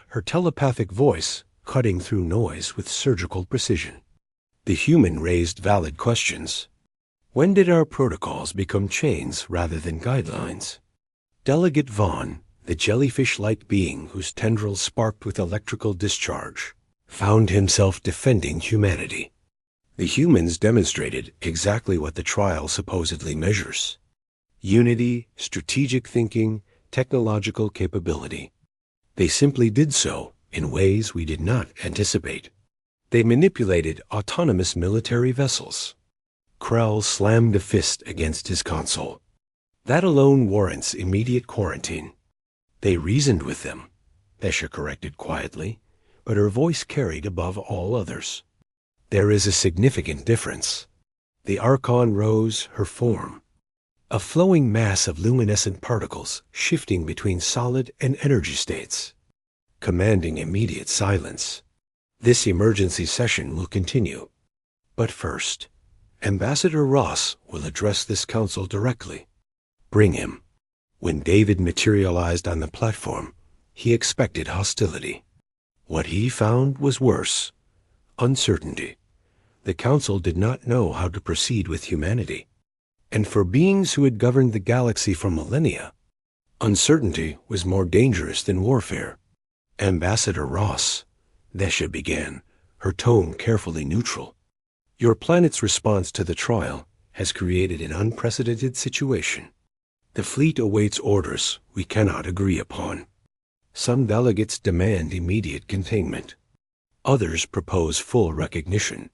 [SPEAKER 1] her telepathic voice cutting through noise with surgical precision. The human raised valid questions. When did our protocols become chains rather than guidelines? Delegate Vaughn, the jellyfish-like being whose tendrils sparked with electrical discharge, found himself defending humanity. The humans demonstrated exactly what the trial supposedly measures: unity, strategic thinking, technological capability. They simply did so in ways we did not anticipate. They manipulated autonomous military vessels. Krell slammed a fist against his console. That alone warrants immediate quarantine. They reasoned with them, Nesha corrected quietly, but her voice carried above all others. There is a significant difference. The Archon rose, her form, a flowing mass of luminescent particles shifting between solid and energy states, commanding immediate silence. This emergency session will continue. But first, Ambassador Ross will address this council directly. Bring him. When David materialized on the platform, he expected hostility. What he found was worse: uncertainty. The council did not know how to proceed with humanity. And for beings who had governed the galaxy for millennia, uncertainty was more dangerous than warfare. Ambassador Ross, Nesha began, her tone carefully neutral. Your planet's response to the trial has created an unprecedented situation. The fleet awaits orders we cannot agree upon. Some delegates demand immediate containment. Others propose full recognition.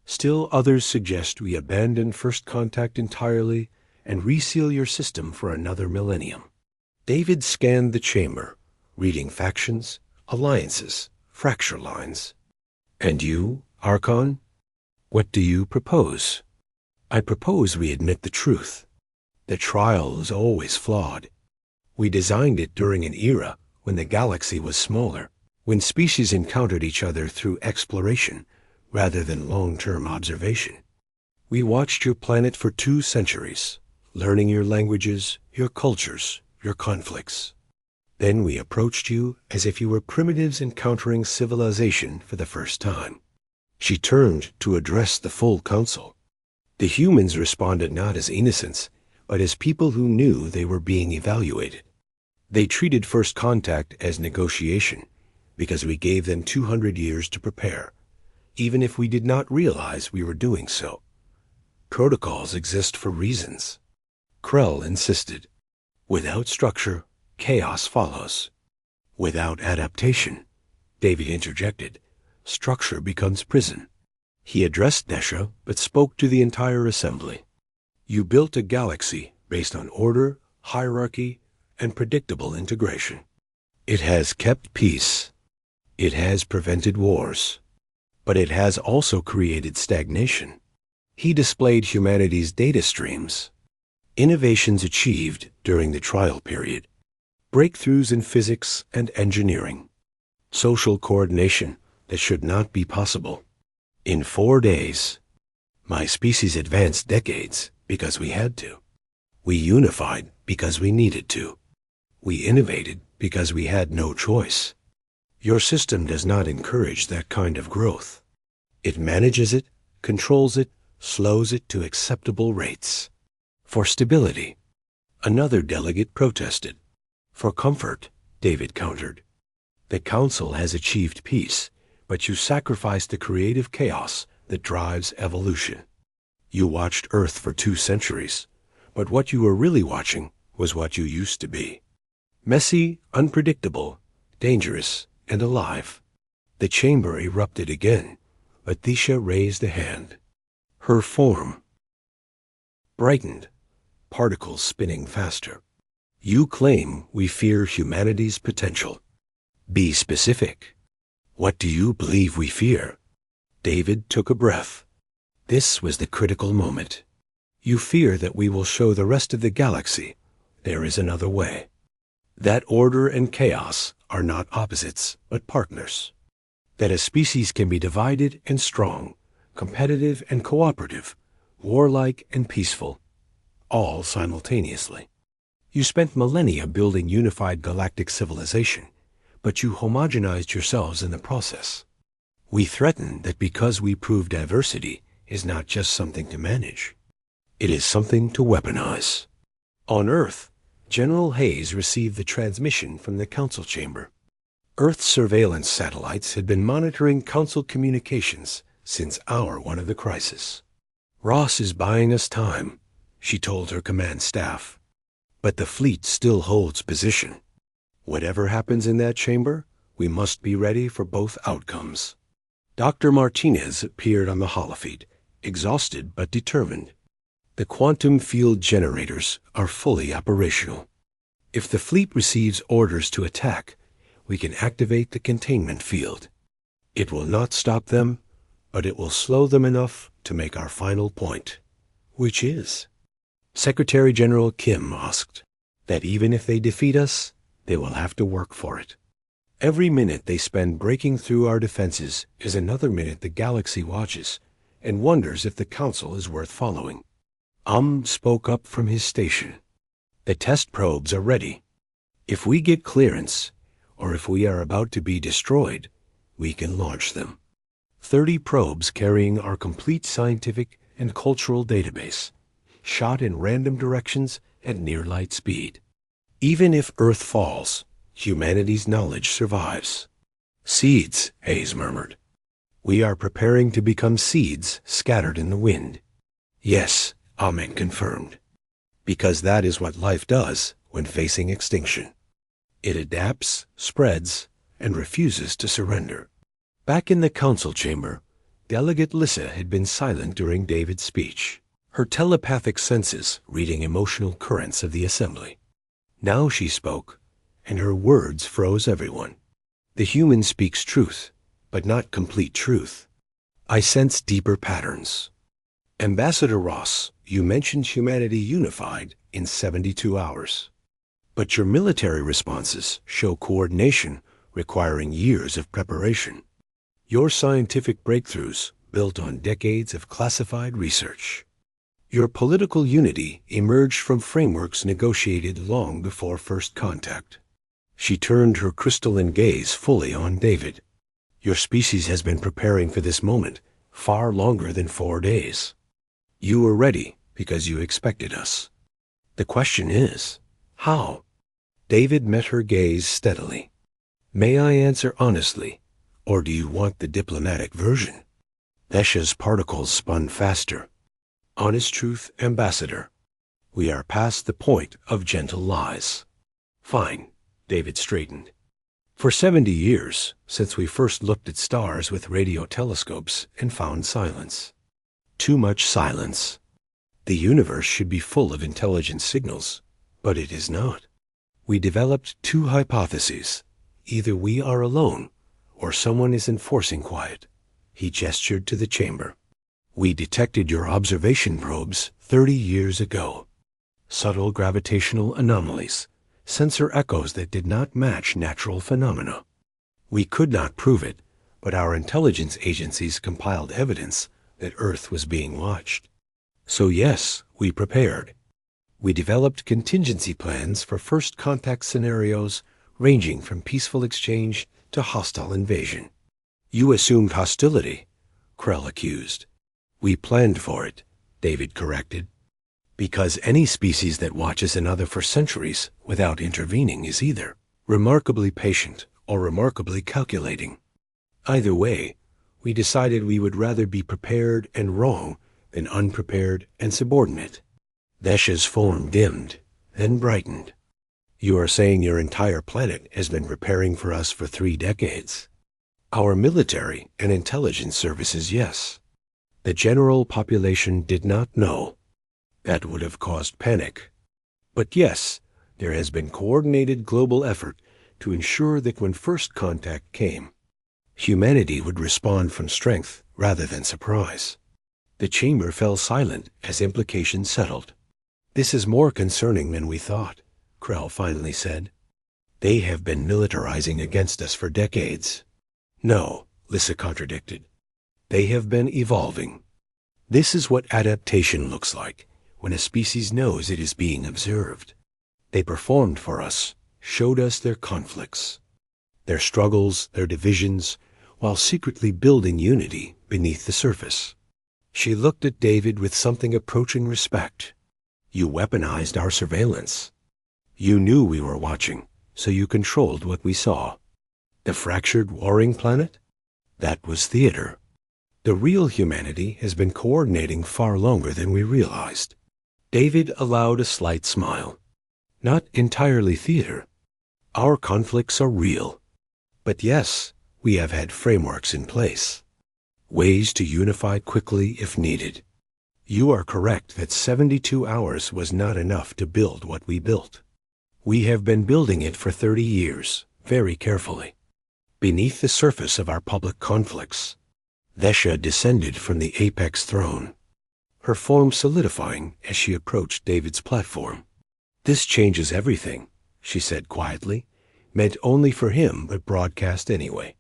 [SPEAKER 1] Still others suggest we abandon first contact entirely and reseal your system for another millennium. David scanned the chamber, reading factions, alliances, fracture lines. And you, Archon? What do you propose? I propose we admit the truth. The trial is always flawed. We designed it during an era when the galaxy was smaller, when species encountered each other through exploration rather than long-term observation. We watched your planet for 2 centuries, learning your languages, your cultures, your conflicts. Then we approached you as if you were primitives encountering civilization for the first time. She turned to address the full council. The humans responded not as innocents, but as people who knew they were being evaluated. They treated first contact as negotiation, because we gave them 200 years to prepare, even if we did not realize we were doing so. Protocols exist for reasons. Krell insisted. Without structure, chaos follows. Without adaptation, David interjected, structure becomes prison. He addressed Nesha, but spoke to the entire assembly. You built a galaxy based on order, hierarchy, and predictable integration. It has kept peace. It has prevented wars. But it has also created stagnation. He displayed humanity's data streams. Innovations achieved during the trial period. Breakthroughs in physics and engineering. Social coordination that should not be possible. In 4 days, my species advanced decades because we had to. We unified because we needed to. We innovated because we had no choice. Your system does not encourage that kind of growth. It manages it, controls it, slows it to acceptable rates. For stability, another delegate protested. For comfort, David countered. The Council has achieved peace, but you sacrificed the creative chaos that drives evolution. You watched Earth for 2 centuries, but what you were really watching was what you used to be. Messy, unpredictable, dangerous, and alive. The chamber erupted again. Letitia raised a hand. Her form brightened, particles spinning faster. You claim we fear humanity's potential. Be specific. What do you believe we fear? David took a breath. This was the critical moment. You fear that we will show the rest of the galaxy there is another way. That order and chaos are not opposites, but partners. That a species can be divided and strong, competitive and cooperative, warlike and peaceful, all simultaneously. You spent millennia building unified galactic civilization, but you homogenized yourselves in the process. We threaten that because we prove diversity is not just something to manage. It is something to weaponize. On Earth, General Hayes received the transmission from the Council chamber. Earth surveillance satellites had been monitoring Council communications since hour 1 of the crisis. Ross is buying us time, she told her command staff. But the fleet still holds position. Whatever happens in that chamber, we must be ready for both outcomes. Dr. Martinez appeared on the holofeed, exhausted but determined. The quantum field generators are fully operational. If the fleet receives orders to attack, we can activate the containment field. It will not stop them, but it will slow them enough to make our final point. Which is? Secretary General Kim asked. That even if they defeat us, they will have to work for it. Every minute they spend breaking through our defenses is another minute the galaxy watches and wonders if the Council is worth following. Spoke up from his station. The test probes are ready. If we get clearance, or if we are about to be destroyed, we can launch them. 30 probes carrying our complete scientific and cultural database, shot in random directions at near light speed. Even if Earth falls, humanity's knowledge survives. Seeds, Hayes murmured. We are preparing to become seeds scattered in the wind. Yes, Amen confirmed. Because that is what life does when facing extinction. It adapts, spreads, and refuses to surrender. Back in the Council chamber, Delegate Lissa had been silent during David's speech, her telepathic senses reading emotional currents of the assembly. Now she spoke, and her words froze everyone. The human speaks truth, but not complete truth. I sense deeper patterns. Ambassador Ross, you mentioned humanity unified in 72 hours. But your military responses show coordination requiring years of preparation. Your scientific breakthroughs built on decades of classified research. Your political unity emerged from frameworks negotiated long before first contact. She turned her crystalline gaze fully on David. Your species has been preparing for this moment far longer than 4 days. You were ready because you expected us. The question is, how? David met her gaze steadily. May I answer honestly, or do you want the diplomatic version? Vesha's particles spun faster. Honest truth, Ambassador. We are past the point of gentle lies. Fine, David straightened. For 70 years, since we first looked at stars with radio telescopes and found silence. Too much silence. The universe should be full of intelligent signals, but it is not. We developed 2 hypotheses. Either we are alone, or someone is enforcing quiet. He gestured to the chamber. We detected your observation probes 30 years ago. Subtle gravitational anomalies, sensor echoes that did not match natural phenomena. We could not prove it, but our intelligence agencies compiled evidence that Earth was being watched. So yes, we prepared. We developed contingency plans for first contact scenarios ranging from peaceful exchange to hostile invasion. You assumed hostility, Krell accused. We planned for it, David corrected. Because any species that watches another for centuries without intervening is either remarkably patient or remarkably calculating. Either way, we decided we would rather be prepared and wrong than unprepared and subordinate. Vesha's form dimmed, then brightened. You are saying your entire planet has been preparing for us for 3 decades. Our military and intelligence services, yes. The general population did not know. That would have caused panic. But yes, there has been coordinated global effort to ensure that when first contact came, humanity would respond from strength rather than surprise. The chamber fell silent as implications settled. This is more concerning than we thought, Krell finally said. They have been militarizing against us for decades. No, Lissa contradicted. They have been evolving. This is what adaptation looks like when a species knows it is being observed. They performed for us, showed us their conflicts, their struggles, their divisions, while secretly building unity beneath the surface. She looked at David with something approaching respect. You weaponized our surveillance. You knew we were watching, so you controlled what we saw. The fractured warring planet? That was theater. The real humanity has been coordinating far longer than we realized. David allowed a slight smile. Not entirely theater. Our conflicts are real. But yes, we have had frameworks in place. Ways to unify quickly if needed. You are correct that 72 hours was not enough to build what we built. We have been building it for 30 years, very carefully. Beneath the surface of our public conflicts, Vesha descended from the apex throne, her form solidifying as she approached David's platform. This changes everything, she said quietly, meant only for him but broadcast anyway.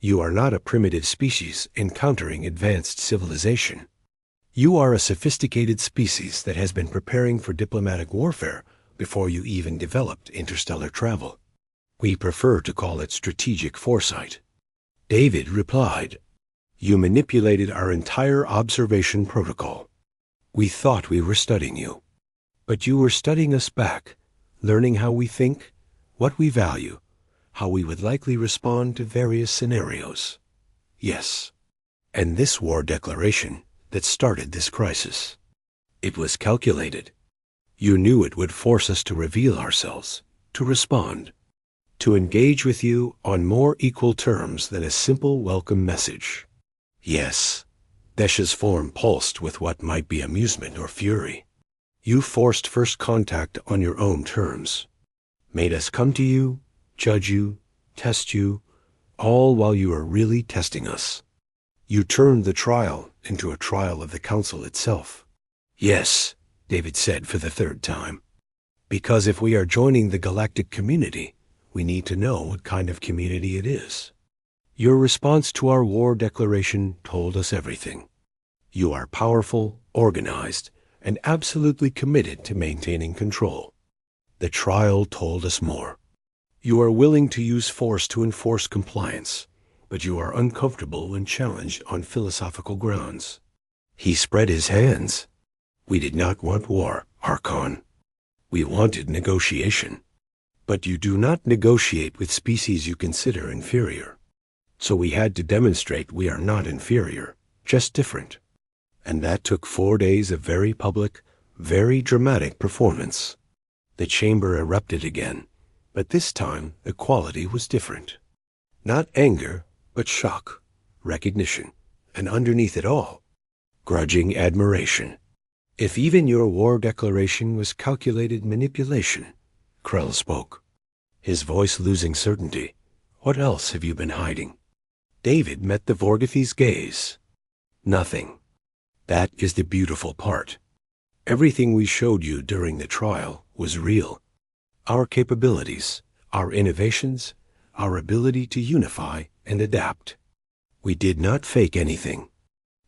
[SPEAKER 1] You are not a primitive species encountering advanced civilization. You are a sophisticated species that has been preparing for diplomatic warfare before you even developed interstellar travel. We prefer to call it strategic foresight. David replied, You manipulated our entire observation protocol. We thought we were studying you, but you were studying us back, learning how we think, what we value, how we would likely respond to various scenarios. Yes, and this war declaration that started this crisis. It was calculated. You knew it would force us to reveal ourselves, to respond, to engage with you on more equal terms than a simple welcome message. Yes, Vesha's form pulsed with what might be amusement or fury. You forced first contact on your own terms. made us come to you, judge you, test you, all while you are really testing us. You turned the trial into a trial of the Council itself. Yes, David said for the third time. Because if we are joining the galactic community, we need to know what kind of community it is. Your response to our war declaration told us everything. You are powerful, organized, and absolutely committed to maintaining control. The trial told us more. You are willing to use force to enforce compliance, but you are uncomfortable when challenged on philosophical grounds. He spread his hands. We did not want war, Archon. We wanted negotiation. But you do not negotiate with species you consider inferior. So we had to demonstrate we are not inferior, just different. And that took 4 days of very public, very dramatic performance. The chamber erupted again, but this time the quality was different. Not anger, but shock, recognition, and underneath it all, grudging admiration. If even your war declaration was calculated manipulation, Krell spoke, his voice losing certainty. What else have you been hiding? David met the Vorgothi's gaze. Nothing. That is the beautiful part. Everything we showed you during the trial was real. Our capabilities, our innovations, our ability to unify and adapt. We did not fake anything.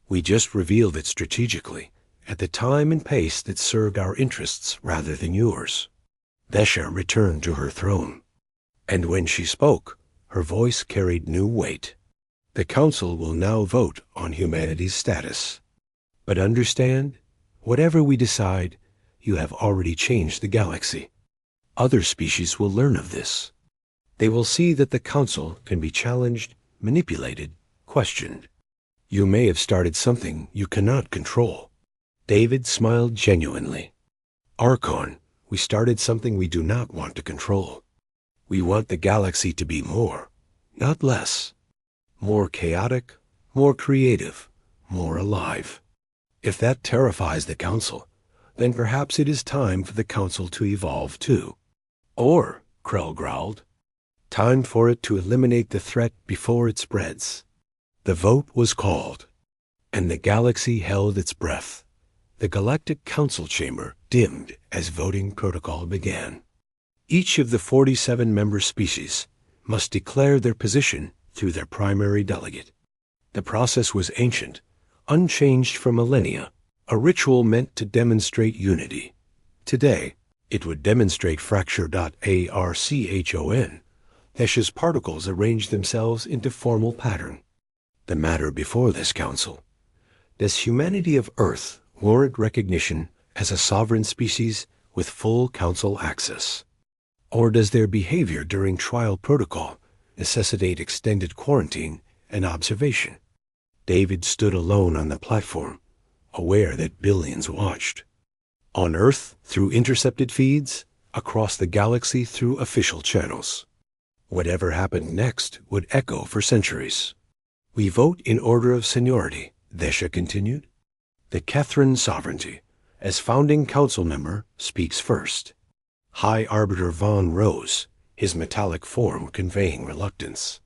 [SPEAKER 1] We just revealed it strategically, at the time and pace that served our interests rather than yours. Vesha returned to her throne, and when she spoke, her voice carried new weight. The Council will now vote on humanity's status. But understand, whatever we decide, you have already changed the galaxy. Other species will learn of this. They will see that the Council can be challenged, manipulated, questioned. You may have started something you cannot control. David smiled genuinely. Archon, we started something we do not want to control. We want the galaxy to be more, not less. More chaotic, more creative, more alive. If that terrifies the Council, then perhaps it is time for the Council to evolve too. Or, Krell growled, time for it to eliminate the threat before it spreads. The vote was called, and the galaxy held its breath. The Galactic Council chamber dimmed as voting protocol began. Each of the 47 member species must declare their position through their primary delegate. The process was ancient, unchanged for millennia, a ritual meant to demonstrate unity. Today, it would demonstrate fracture.archon. Hesh's particles arrange themselves into formal pattern. The matter before this council. Does humanity of Earth warrant recognition as a sovereign species with full council access? Or does their behavior during trial protocol necessitate extended quarantine and observation? David stood alone on the platform, aware that billions watched. On Earth through intercepted feeds, across the galaxy through official channels. Whatever happened next would echo for centuries. We vote in order of seniority, Vesha continued. The Kethran sovereignty, as founding council member, speaks first. High Arbiter Vaughn rose, his metallic form conveying reluctance.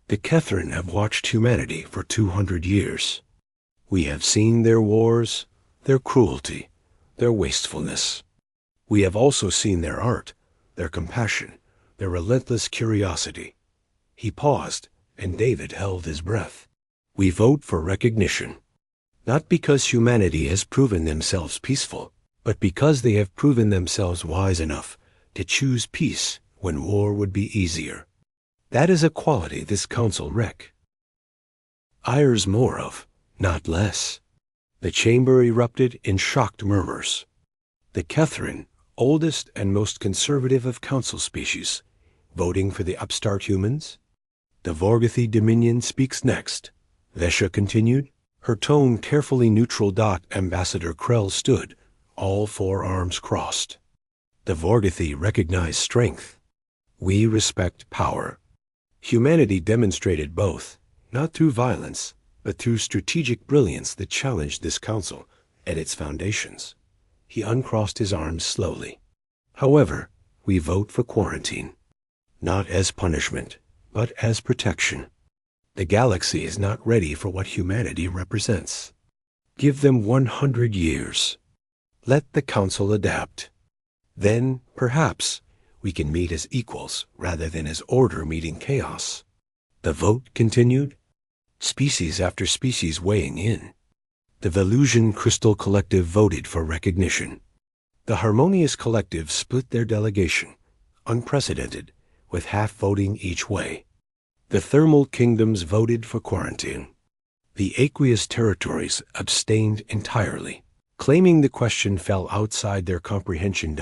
[SPEAKER 1] The Kethran have watched humanity for 200 years. We have seen their wars, their cruelty, their wastefulness. We have also seen their art, their compassion, their relentless curiosity. He paused, and David held his breath. We vote for recognition, not because humanity has proven themselves peaceful, but because they have proven themselves wise enough to choose peace when war would be easier. That is a quality this council requires more of, not less. The chamber erupted in shocked murmurs. The Kethran, oldest and most conservative of council species, voting for the upstart humans? The Vorgothi Dominion speaks next, Vesha continued. Her tone carefully neutral. Ambassador Krell stood, all 4 arms crossed. The Vorgothi recognize strength. We respect power. Humanity demonstrated both, not through violence, but through strategic brilliance that challenged this council at its foundations. He uncrossed his arms slowly. However, We vote for quarantine, not as punishment, but as protection. The galaxy is not ready for what humanity represents. Give them 100 years. Let the Council adapt. Then, perhaps, we can meet as equals rather than as order meeting chaos. The vote continued, species after species weighing in. The Velusian Crystal Collective voted for recognition. The Harmonious Collective split their delegation, unprecedented, with half voting each way. The Thermal Kingdoms voted for quarantine. The Aqueous Territories abstained entirely, claiming the question fell outside their comprehension.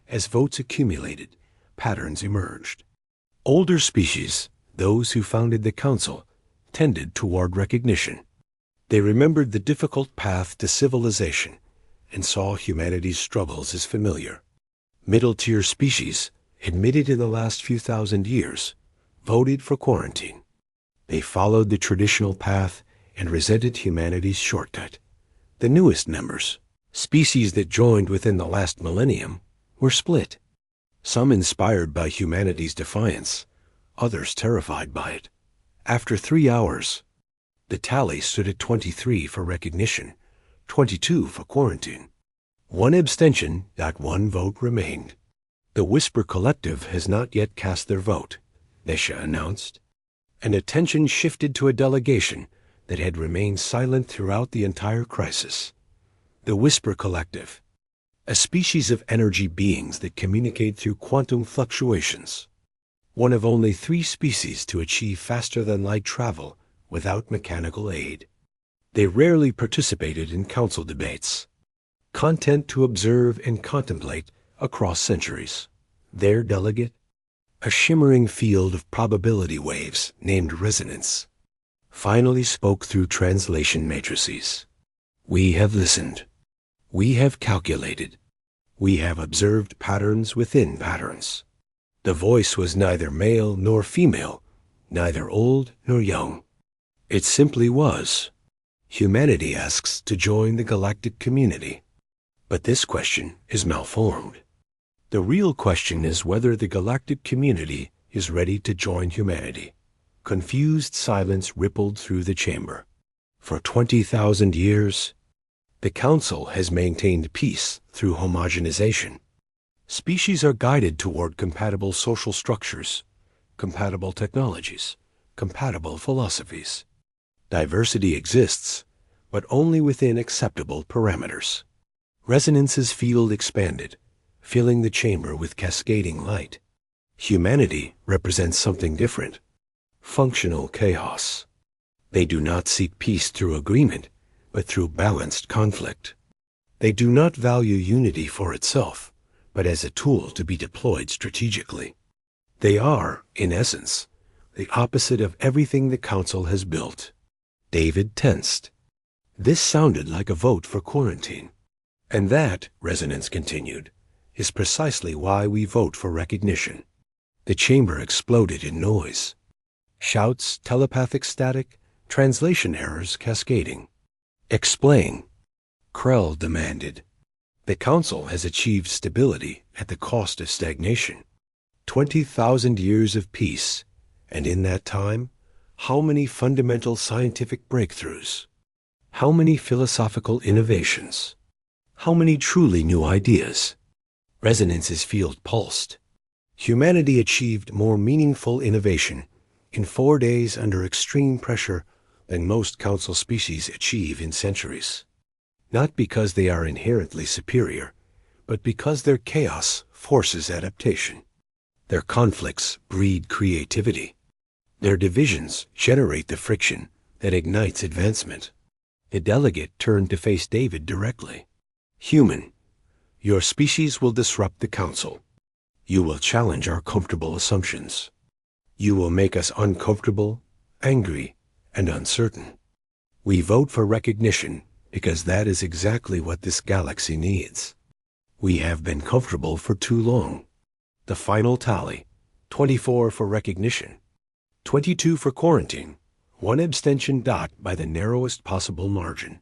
[SPEAKER 1] As votes accumulated, patterns emerged. Older species, those who founded the Council, tended toward recognition. They remembered the difficult path to civilization and saw humanity's struggles as familiar. Middle-tier species, admitted in the last few thousand years, voted for quarantine. They followed the traditional path and resented humanity's shortcut. The newest members, species that joined within the last millennium, were split. Some inspired by humanity's defiance, others terrified by it. After 3 hours, the tally stood at 23 for recognition, 22 for quarantine. One abstention, one vote remained. The Whisper Collective has not yet cast their vote, Nesha announced, and attention shifted to a delegation that had remained silent throughout the entire crisis. The Whisper Collective, a species of energy beings that communicate through quantum fluctuations, one of only 3 species to achieve faster-than-light travel without mechanical aid. They rarely participated in council debates, content to observe and contemplate across centuries. Their delegate, a shimmering field of probability waves named resonance, finally spoke through translation matrices. We have listened. We have calculated. We have observed patterns within patterns. The voice was neither male nor female, neither old nor young. It simply was. Humanity asks to join the galactic community. But this question is malformed. The real question is whether the galactic community is ready to join humanity. Confused silence rippled through the chamber. For 20,000 years, the Council has maintained peace through homogenization. Species are guided toward compatible social structures, compatible technologies, compatible philosophies. Diversity exists, but only within acceptable parameters. Resonance's field expanded, filling the chamber with cascading light. Humanity represents something different. Functional chaos. They do not seek peace through agreement, but through balanced conflict. They do not value unity for itself, but as a tool to be deployed strategically. They are, in essence, the opposite of everything the Council has built. David tensed. This sounded like a vote for quarantine. And that, Resonance continued, is precisely why we vote for recognition. The chamber exploded in noise. Shouts, telepathic static, translation errors cascading. Explain, Krell demanded. The Council has achieved stability at the cost of stagnation. 20,000 years of peace, and in that time, how many fundamental scientific breakthroughs? How many philosophical innovations? How many truly new ideas? Resonance's field pulsed. Humanity achieved more meaningful innovation in 4 days under extreme pressure than most Council species achieve in centuries. Not because they are inherently superior, but because their chaos forces adaptation. Their conflicts breed creativity. Their divisions generate the friction that ignites advancement. The delegate turned to face David directly. Human, your species will disrupt the Council. You will challenge our comfortable assumptions. You will make us uncomfortable, angry, and uncertain. We vote for recognition because that is exactly what this galaxy needs. We have been comfortable for too long. The final tally, 24 for recognition, 22 for quarantine, 1 abstention by the narrowest possible margin.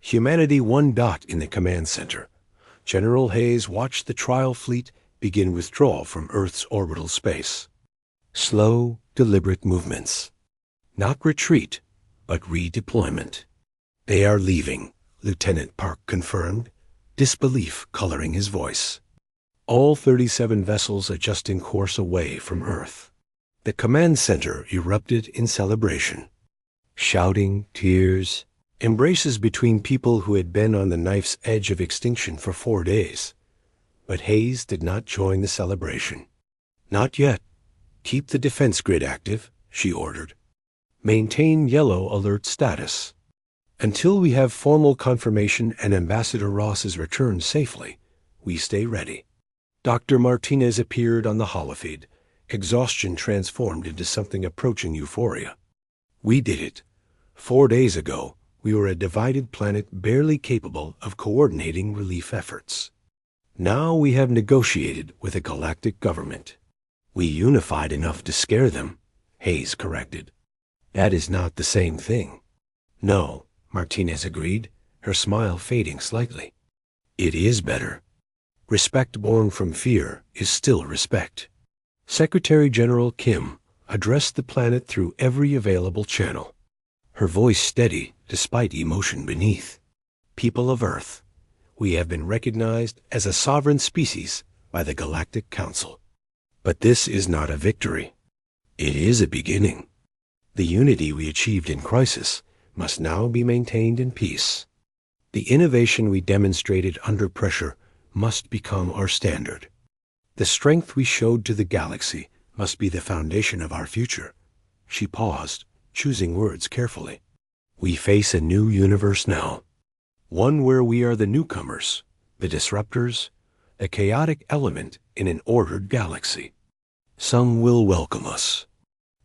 [SPEAKER 1] Humanity 1 in the command center. General Hayes watched the trial fleet begin withdrawal from Earth's orbital space. Slow, deliberate movements. Not retreat, but redeployment. They are leaving, Lieutenant Park confirmed, disbelief coloring his voice. All 37 vessels adjusting course away from Earth. The command center erupted in celebration. Shouting, tears, embraces between people who had been on the knife's edge of extinction for 4 days. But Hayes did not join the celebration. Not yet. Keep the defense grid active, she ordered. Maintain yellow alert status. Until we have formal confirmation and Ambassador Ross is returned safely, we stay ready. Dr. Martinez appeared on the holofeed, exhaustion transformed into something approaching euphoria. We did it. 4 days ago, we were a divided planet barely capable of coordinating relief efforts. Now we have negotiated with a galactic government. We unified enough to scare them, Hayes corrected. That is not the same thing. No, Martinez agreed, her smile fading slightly. It is better. Respect born from fear is still respect. Secretary General Kim addressed the planet through every available channel. Her voice steady despite emotion beneath. People of Earth, we have been recognized as a sovereign species by the Galactic Council. But this is not a victory. It is a beginning. The unity we achieved in crisis must now be maintained in peace. The innovation we demonstrated under pressure must become our standard. The strength we showed to the galaxy must be the foundation of our future. She paused, choosing words carefully. We face a new universe now. One where we are the newcomers, the disruptors, a chaotic element in an ordered galaxy. Some will welcome us.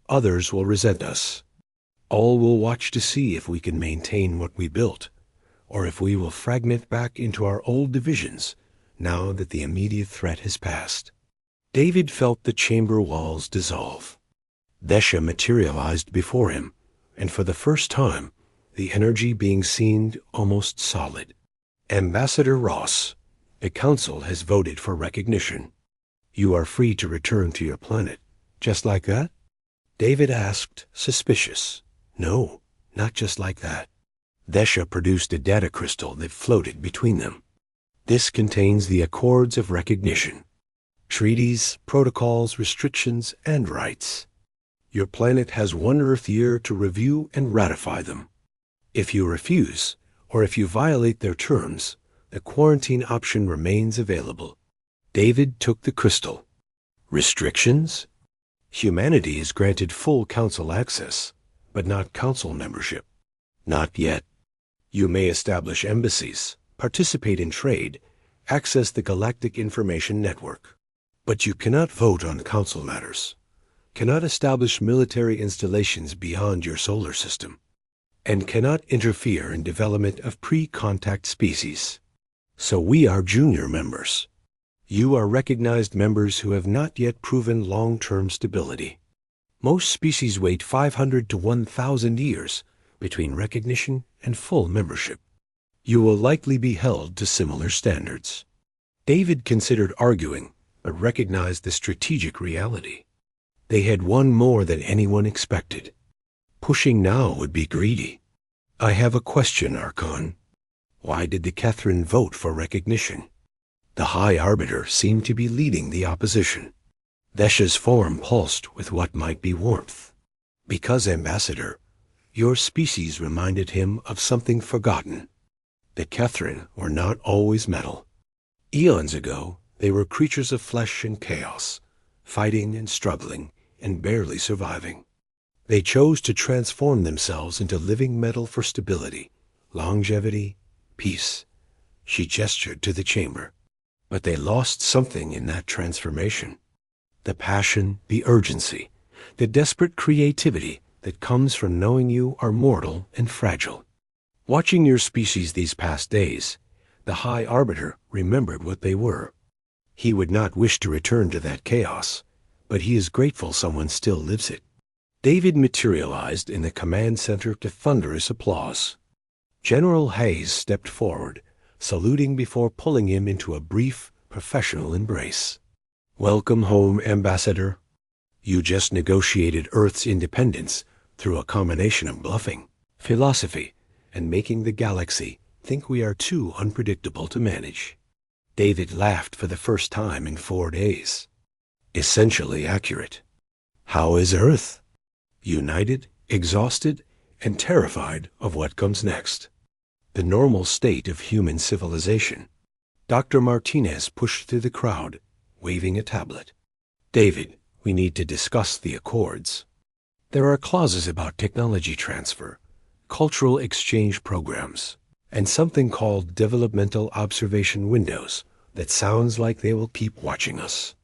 [SPEAKER 1] Others will resent us. All will watch to see if we can maintain what we built, or if we will fragment back into our old divisions now that the immediate threat has passed. David felt the chamber walls dissolve. Desha materialized before him, and for the first time, the energy being seemed almost solid. Ambassador Ross, the Council has voted for recognition. You are free to return to your planet, just like that? David asked, suspicious. No, not just like that. Desha produced a data crystal that floated between them. This contains the accords of recognition. Treaties, protocols, restrictions, and rights. Your planet has 1 Earth year to review and ratify them. If you refuse, or if you violate their terms, the quarantine option remains available. David took the crystal. Restrictions? Humanity is granted full council access, but not council membership. Not yet. You may establish embassies, participate in trade, access the Galactic Information Network. But you cannot vote on council matters, cannot establish military installations beyond your solar system, and cannot interfere in development of pre-contact species. So we are junior members. You are recognized members who have not yet proven long-term stability. Most species wait 500 to 1,000 years between recognition and full membership. You will likely be held to similar standards. David considered arguing, but recognized the strategic reality. They had won more than anyone expected. Pushing now would be greedy. I have a question, Archon. Why did the Catherine vote for recognition? The High Arbiter seemed to be leading the opposition. Desha's form pulsed with what might be warmth. Because, Ambassador, your species reminded him of something forgotten. The Catherine were not always metal. Eons ago, they were creatures of flesh and chaos, fighting and struggling and barely surviving. They chose to transform themselves into living metal for stability, longevity, peace. She gestured to the chamber. But they lost something in that transformation. The passion, the urgency, the desperate creativity that comes from knowing you are mortal and fragile. Watching your species these past days, the High Arbiter remembered what they were. He would not wish to return to that chaos, but he is grateful someone still lives it. David materialized in the command center to thunderous applause. General Hayes stepped forward, saluting before pulling him into a brief, professional embrace. Welcome home, Ambassador. You just negotiated Earth's independence through a combination of bluffing, philosophy, and making the galaxy think we are too unpredictable to manage. David laughed for the first time in 4 days. Essentially accurate. How is Earth? United, exhausted, and terrified of what comes next. The normal state of human civilization. Dr. Martinez pushed through the crowd, waving a tablet. David, we need to discuss the accords. There are clauses about technology transfer, cultural exchange programs, and something called developmental observation windows that sounds like they will keep watching us.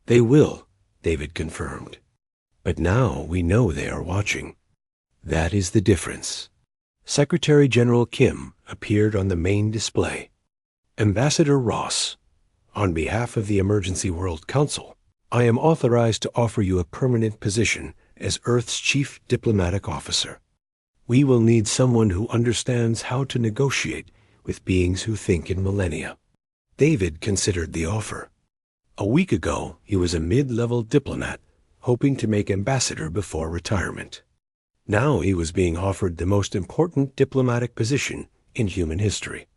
[SPEAKER 1] They will, David confirmed. But now we know they are watching. That is the difference. Secretary General Kim appeared on the main display. Ambassador Ross, on behalf of the Emergency World Council, I am authorized to offer you a permanent position as Earth's Chief Diplomatic Officer. We will need someone who understands how to negotiate with beings who think in millennia. David considered the offer. A week ago, he was a mid-level diplomat hoping to make ambassador before retirement. Now he was being offered the most important diplomatic position in human history.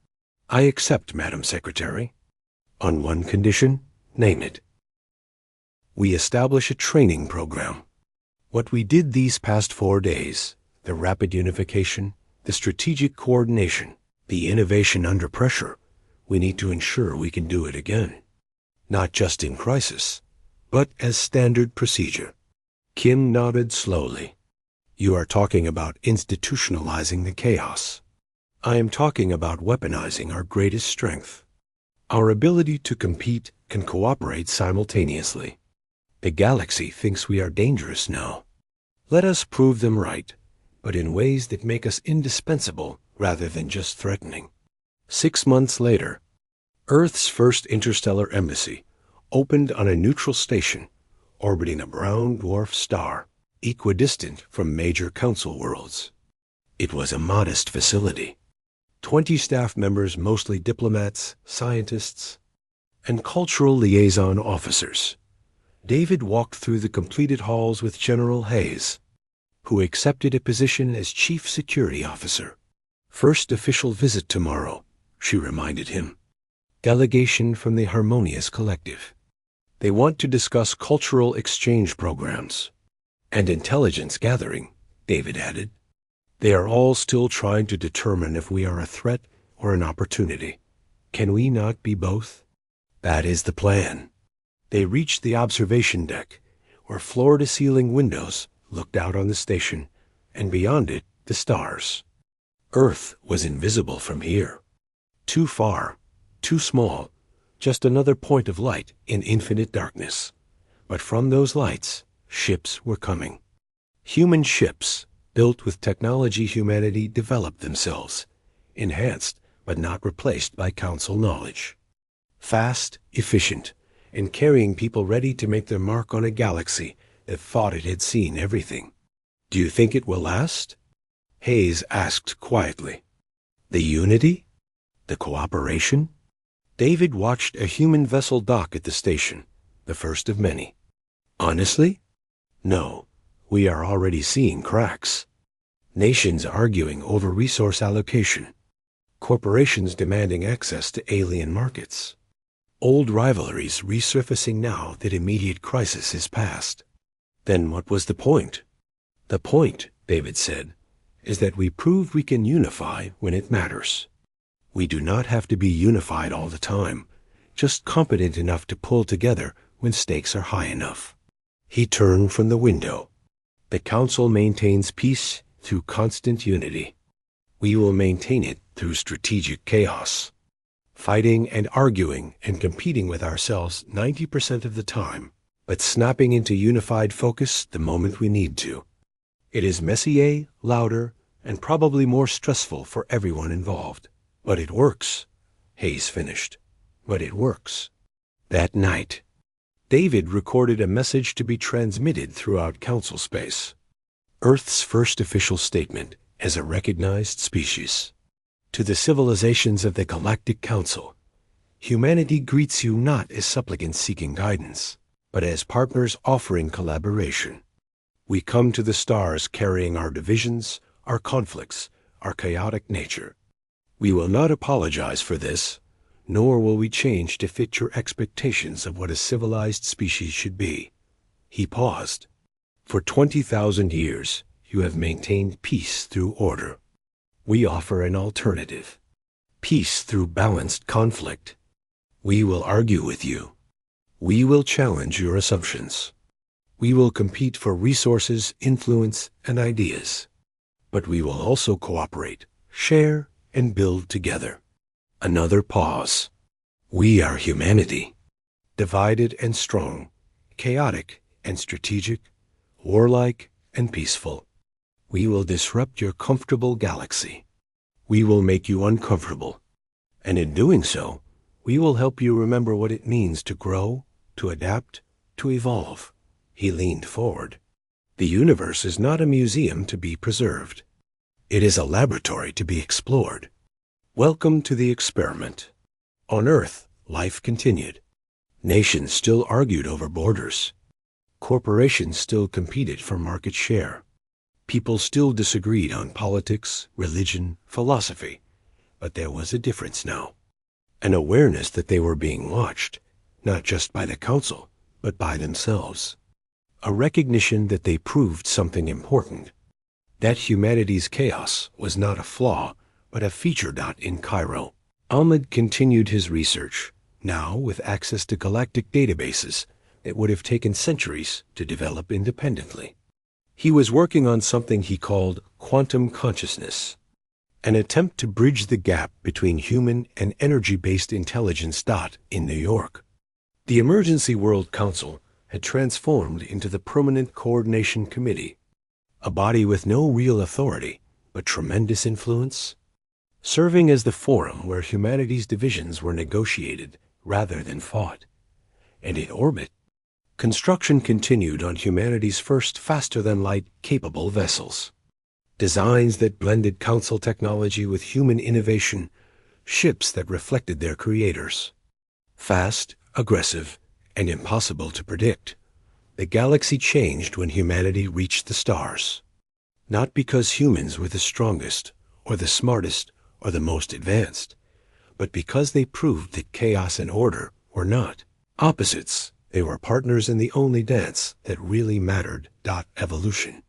[SPEAKER 1] I accept, Madam Secretary. On one condition, name it. We establish a training program. What we did these past 4 days, the rapid unification, the strategic coordination, the innovation under pressure, we need to ensure we can do it again. Not just in crisis, but as standard procedure. Kim nodded slowly. You are talking about institutionalizing the chaos. I am talking about weaponizing our greatest strength. Our ability to compete can cooperate simultaneously. The galaxy thinks we are dangerous now. Let us prove them right, but in ways that make us indispensable rather than just threatening. 6 months later, Earth's first interstellar embassy opened on a neutral station orbiting a brown dwarf star, equidistant from major council worlds. It was a modest facility. 20 staff members, mostly diplomats, scientists, and cultural liaison officers. David walked through the completed halls with General Hayes, who accepted a position as Chief Security Officer. First official visit tomorrow, she reminded him. Delegation from the Harmonious Collective. They want to discuss cultural exchange programs. And intelligence gathering, David added. They are all still trying to determine if we are a threat or an opportunity. Can we not be both? That is the plan. They reached the observation deck, where floor-to-ceiling windows looked out on the station, and beyond it, the stars. Earth was invisible from here. Too far, too small, just another point of light in infinite darkness. But from those lights, ships were coming. Human ships, built with technology humanity developed themselves, enhanced but not replaced by council knowledge. Fast, efficient, and carrying people ready to make their mark on a galaxy that thought it had seen everything. Do you think it will last? Hayes asked quietly. The unity? The cooperation? David watched a human vessel dock at the station, the first of many. Honestly? No, we are already seeing cracks. Nations arguing over resource allocation. Corporations demanding access to alien markets. Old rivalries resurfacing now that immediate crisis is past. Then what was the point? The point, David said, is that we proved we can unify when it matters. We do not have to be unified all the time, just competent enough to pull together when stakes are high enough. He turned from the window. The Council maintains peace through constant unity. We will maintain it through strategic chaos. Fighting and arguing and competing with ourselves 90% of the time, but snapping into unified focus the moment we need to. It is messier, louder, and probably more stressful for everyone involved. But it works, Hayes finished. But it works. That night, David recorded a message to be transmitted throughout council space. Earth's first official statement as a recognized species. To the civilizations of the Galactic Council, Humanity greets you not as supplicants seeking guidance, but as partners offering collaboration. We come to the stars carrying our divisions, our conflicts, our chaotic nature. We will not apologize for this, nor will we change to fit your expectations of what a civilized species should be. He paused. For 20,000 years, you have maintained peace through order. We offer an alternative. Peace through balanced conflict. We will argue with you. We will challenge your assumptions. We will compete for resources, influence, and ideas. But we will also cooperate, share, and build together. Another pause. We are humanity. Divided and strong, chaotic and strategic, warlike and peaceful. We will disrupt your comfortable galaxy. We will make you uncomfortable. And in doing so, we will help you remember what it means to grow, to adapt, to evolve. He leaned forward. The universe is not a museum to be preserved. It is a laboratory to be explored. Welcome to the experiment. On Earth, life continued. Nations still argued over borders. Corporations still competed for market share. People still disagreed on politics, religion, philosophy. But there was a difference now. An awareness that they were being watched, not just by the Council, but by themselves. A recognition that they proved something important. That humanity's chaos was not a flaw, but a feature dot in Cairo. Ahmed continued his research, now with access to galactic databases that would have taken centuries to develop independently. He was working on something he called quantum consciousness, an attempt to bridge the gap between human and energy-based intelligence. In New York, the Emergency World Council had transformed into the Permanent Coordination Committee, a body with no real authority but tremendous influence, serving as the forum where humanity's divisions were negotiated rather than fought. And in orbit, construction continued on humanity's first faster-than-light capable vessels. Designs that blended Council technology with human innovation, ships that reflected their creators. Fast, aggressive, and impossible to predict, the galaxy changed when humanity reached the stars. Not because humans were the strongest, or the smartest, or the most advanced, but because they proved that chaos and order were not opposites. They were partners in the only dance that really mattered. Evolution.